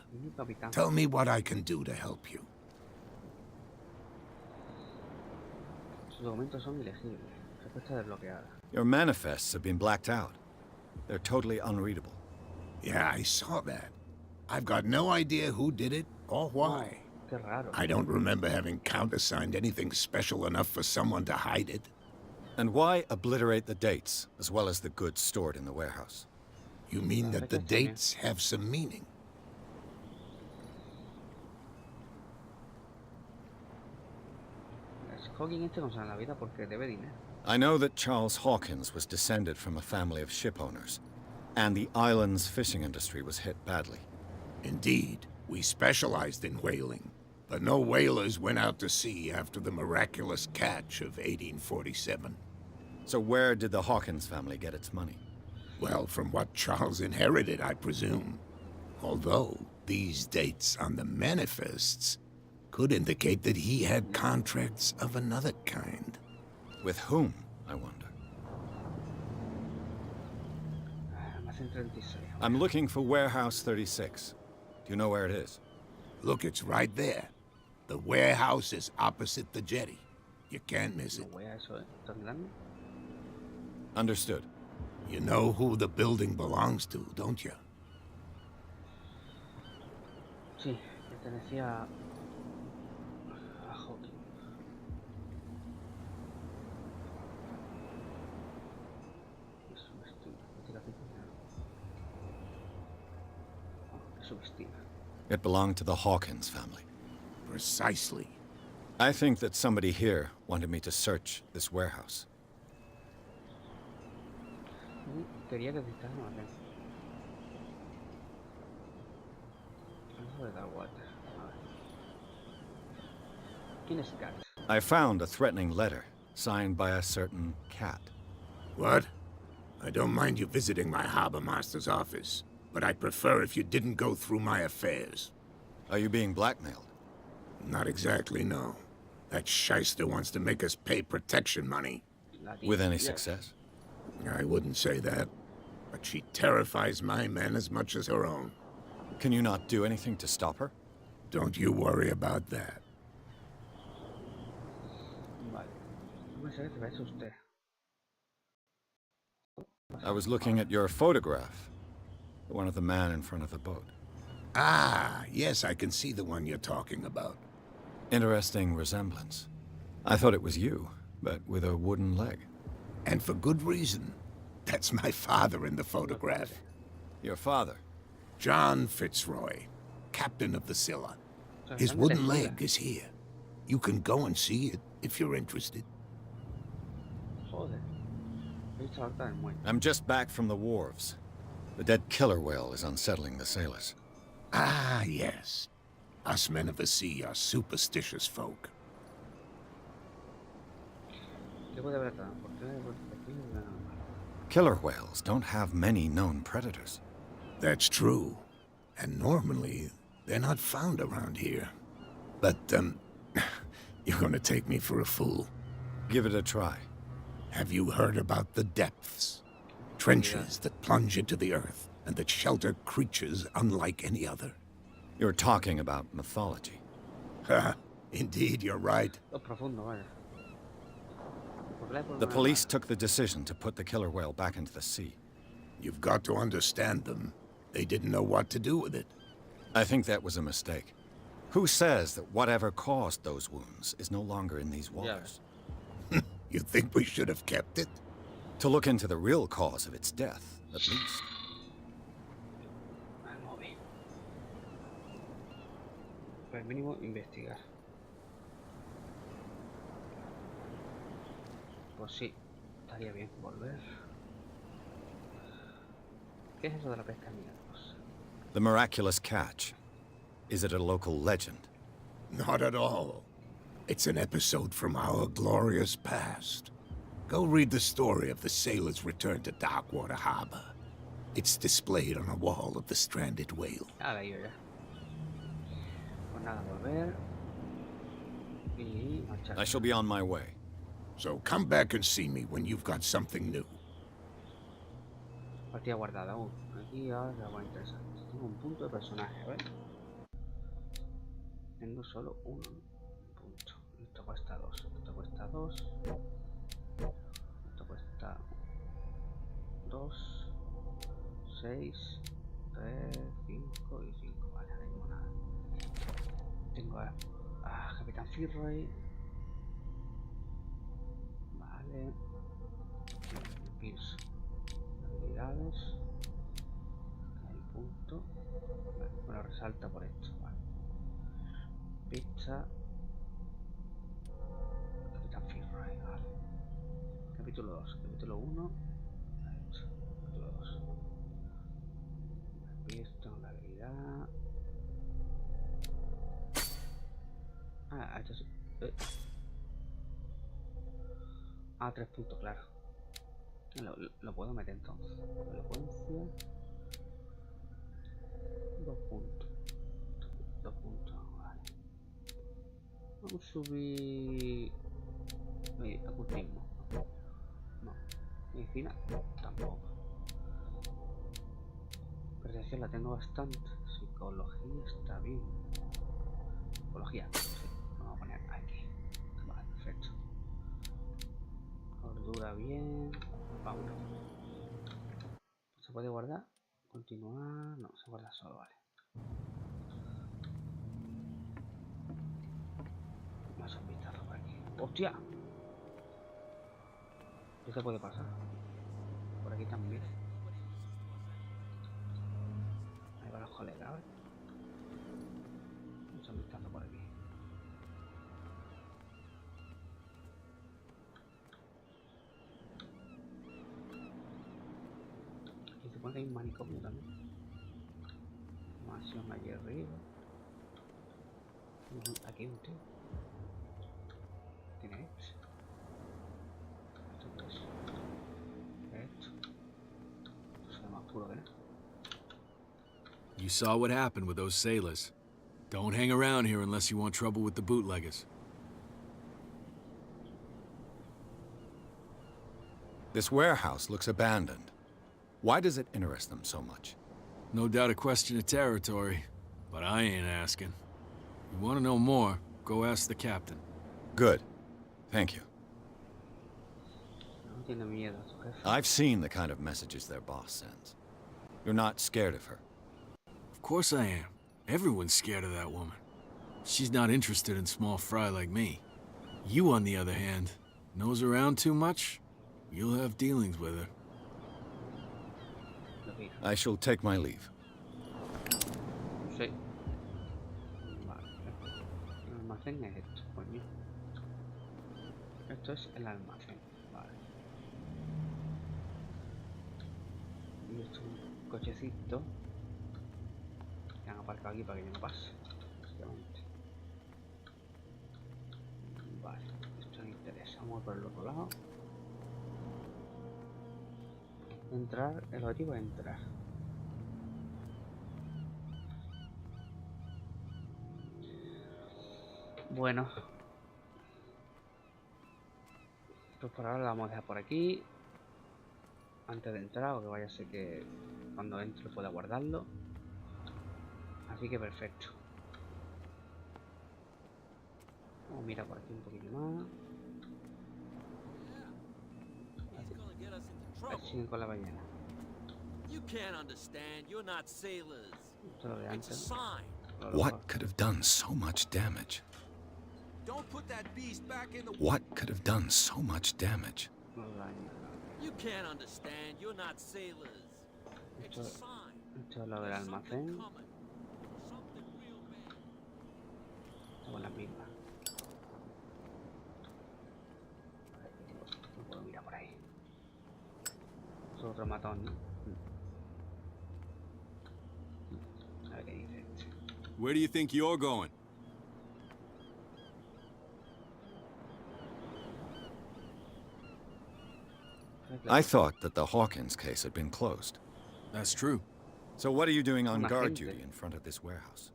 Tell me what I can do to help you. Sus documentos son ilegibles. Respuesta desbloqueada. Your manifests have been blacked out. They're totally unreadable. Yeah, I saw that. I've got no idea who did it or why. Qué raro. I don't remember having countersigned anything special enough for someone to hide it. And why obliterate the dates, as well as the goods stored in the warehouse? You mean that the dates have some meaning? I know that Charles Hawkins was descended from a family of ship owners, and the island's fishing industry was hit badly. Indeed, we specialized in whaling, but no whalers went out to sea after the miraculous catch of 1847. So where did the Hawkins family get its money? Well, from what Charles inherited, I presume. Although, these dates on the manifests could indicate that he had contracts of another kind. With whom, I wonder? I'm looking for Warehouse 36. Do you know where it is? Look, it's right there. The warehouse is opposite the jetty. You can't miss it. Understood. You know who the building belongs to, don't you? Sí, pertenecía a Hawking. It belonged to the Hawkins family. Precisely. I think that somebody here wanted me to search this warehouse. Quería que visitaran la red. Algo de Darkwater. ¿Quién es Cat? I found a threatening letter signed by a certain cat. What? I don't mind you visiting my harbor master's office, but I'd prefer if you didn't go through my affairs. Are you being blackmailed? Not exactly, no. That shyster wants to make us pay protection money. With any success? I wouldn't say that, but she terrifies my men as much as her own. Can you not do anything to stop her? Don't you worry about that. I was looking at your photograph. The one of the man in front of the boat. Ah, yes, I can see the one you're talking about. Interesting resemblance. I thought it was you, but with a wooden leg. And for good reason. That's my father in the photograph. Your father? John Fitzroy, captain of the Scylla. His wooden leg is here. You can go and see it if you're interested. I'm just back from the wharves. The dead killer whale is unsettling the sailors. Ah, yes. Us men of the sea are superstitious folk. Killer whales don't have many known predators. That's true. And normally, they're not found around here. But, you're gonna take me for a fool. Give it a try. Have you heard about the depths? Trenches that plunge into the earth and that shelter creatures unlike any other. You're talking about mythology. Ha! Indeed, you're right. The police took the decision to put the killer whale back into the sea. You've got to understand them. They didn't know what to do with it. I think that was a mistake. Who says that whatever caused those wounds is no longer in these waters? You think we should have kept it? To look into the real cause of its death, at least. Al mínimo investigar. Pues sí, estaría bien volver. ¿Qué es eso de la pesca en miados? The miraculous catch. Is it a local legend? Not at all. It's an episode from our glorious past. Go read the story of the sailor's return to Darkwater Harbor. It's displayed on a wall of the stranded whale. Ahora yo ya. Pues nada, volver. Y marchar. I shall be on my way. So come back and see me when you've got something new. Partida guardada aún. Aquí ahora se va a interesante. Tengo un punto de personaje, ¿ves? Tengo solo un punto. Esto cuesta 2. Esto cuesta 2. Esto cuesta 2, 6, 3, 5 y 5. Vale, no tengo nada. Tengo a Capitán Firroy. Vale. Pierce. Habilidades. Hay punto. Vale, me lo resalta por esto. Vale. Pizza. Capitán Firroy. Vale. Capítulo 2. Capítulo 1. Capítulo 2. Esto, la habilidad. Ah, esto sí. 3 puntos, claro. Lo puedo meter entonces. Elocuencia. 2 puntos. 2 puntos, vale. Vamos a subir. Ocultismo. No. Medicina, tampoco. Percepción la tengo bastante. Psicología está bien. Psicología, sí. Vamos a poner aquí. Vale, perfecto. Cordura bien. Vámonos. ¿Se puede guardar? Continuar. No, se guarda solo, vale. Vamos a un vistazo por aquí. ¡Hostia! ¿Qué se puede pasar? Por aquí también. Ahí van los colegas, ¿ves? Vamos a un vistazo por aquí. Aquí se pone que hay un manicomio también. Mansión allí arriba. Aquí hay un tío. Tiene esto. You saw what happened with those sailors. Don't hang around here unless you want trouble with the bootleggers. This warehouse looks abandoned. Why does it interest them so much? No doubt a question of territory, but I ain't asking. You want to know more, go ask the captain. Good. Thank you. I've seen the kind of messages their boss sends. You're not scared of her? Of course I am. Everyone's scared of that woman. She's not interested in small fry like me. You, on the other hand, nose around too much, you'll have dealings with her. I shall take my leave. Sí. Vale. almacén es esto, coño. Esto es el almacén, vale. Y esto es un cochecito que han aparcado aquí para que yo no pase, básicamente. Vale, esto me interesa. Vamos por el otro lado. Entrar, el objetivo es entrar. Bueno, pues por ahora la vamos a dejar por aquí antes de entrar, o que vaya a ser que cuando entre pueda guardarlo. Así que perfecto. Vamos a mirar por aquí un poquillo más. Siguen con la ballena. Esto lo de antes. What could have done so much damage? What could have done so much damage? You can't understand. You're not sailors. It's a sign. Esto es lo del almacén. Estamos las mismas. No puedo mirar por ahí. Es otro matón, ¿no? A ver qué dice este. Where do you think you're going? I thought that the Hawkins case had been closed. That's true. So what are you doing on guard duty in front of this warehouse?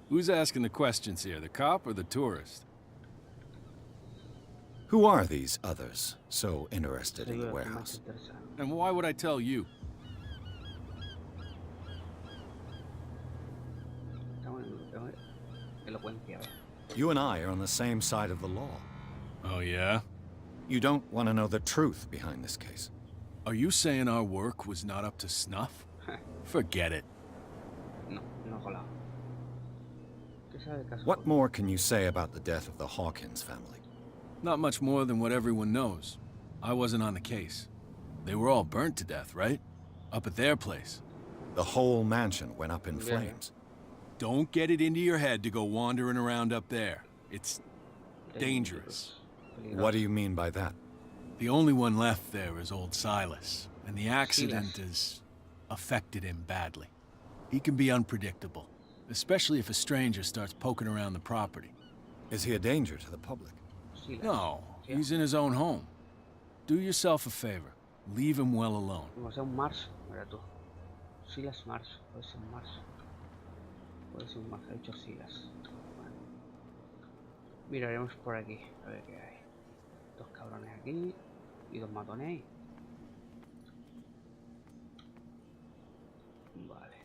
Who's asking the questions here, the cop or the tourist? Who are these others so interested in the warehouse? And why would I tell you? You and I are on the same side of the law. Oh, yeah? You don't want to know the truth behind this case. Are you saying our work was not up to snuff? Forget it. What more can you say about the death of the Hawkins family? Not much more than what everyone knows. I wasn't on the case. They were all burnt to death, right? Up at their place. The whole mansion went up in flames. Don't get it into your head to go wandering around up there. It's dangerous. What do you mean by that? The only one left there is old Silas, and the accident has affected him badly. He can be unpredictable, especially if a stranger starts poking around the property. Is he a danger to the public? No, he's in his own home. Do yourself a favor. Leave him well alone. Silas Marsh, puede ser Marsh. Puede ser un Marsh, ha dicho Silas. Bueno. Miraremos por aquí, a ver qué hay. Dos cabrones aquí y dos matones. Vale.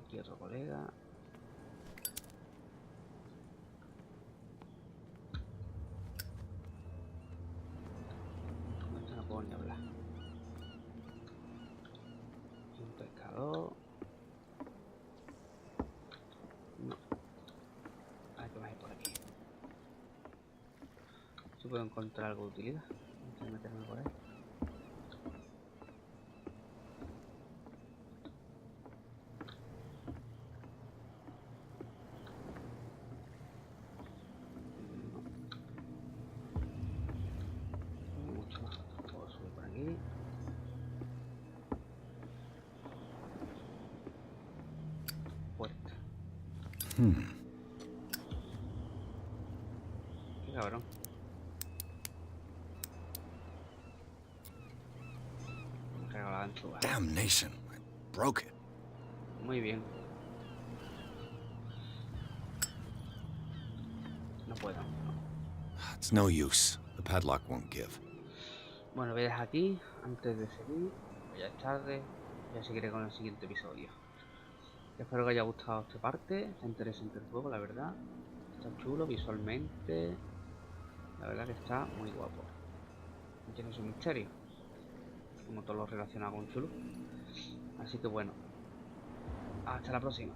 Aquí otro colega. No puedo ni hablar. Un pescador. No. A ver qué más hay por aquí. Si puedo encontrar algo de utilidad antes de meterme por ahí. No mucho más. Puedo subir por aquí. Puerta. Qué cabrón. Damnation, I broke it. Muy bien. No puedo. No. It's no use. The padlock won't give. Bueno, voy a dejar aquí antes de seguir. Ya es tarde. Ya seguiré con el siguiente episodio. Espero que haya gustado esta parte. Está interesante el juego, la verdad. Está chulo visualmente. La verdad que está muy guapo. Tiene su misterio, como todo lo relacionado con Cthulhu. Así que bueno, hasta la próxima.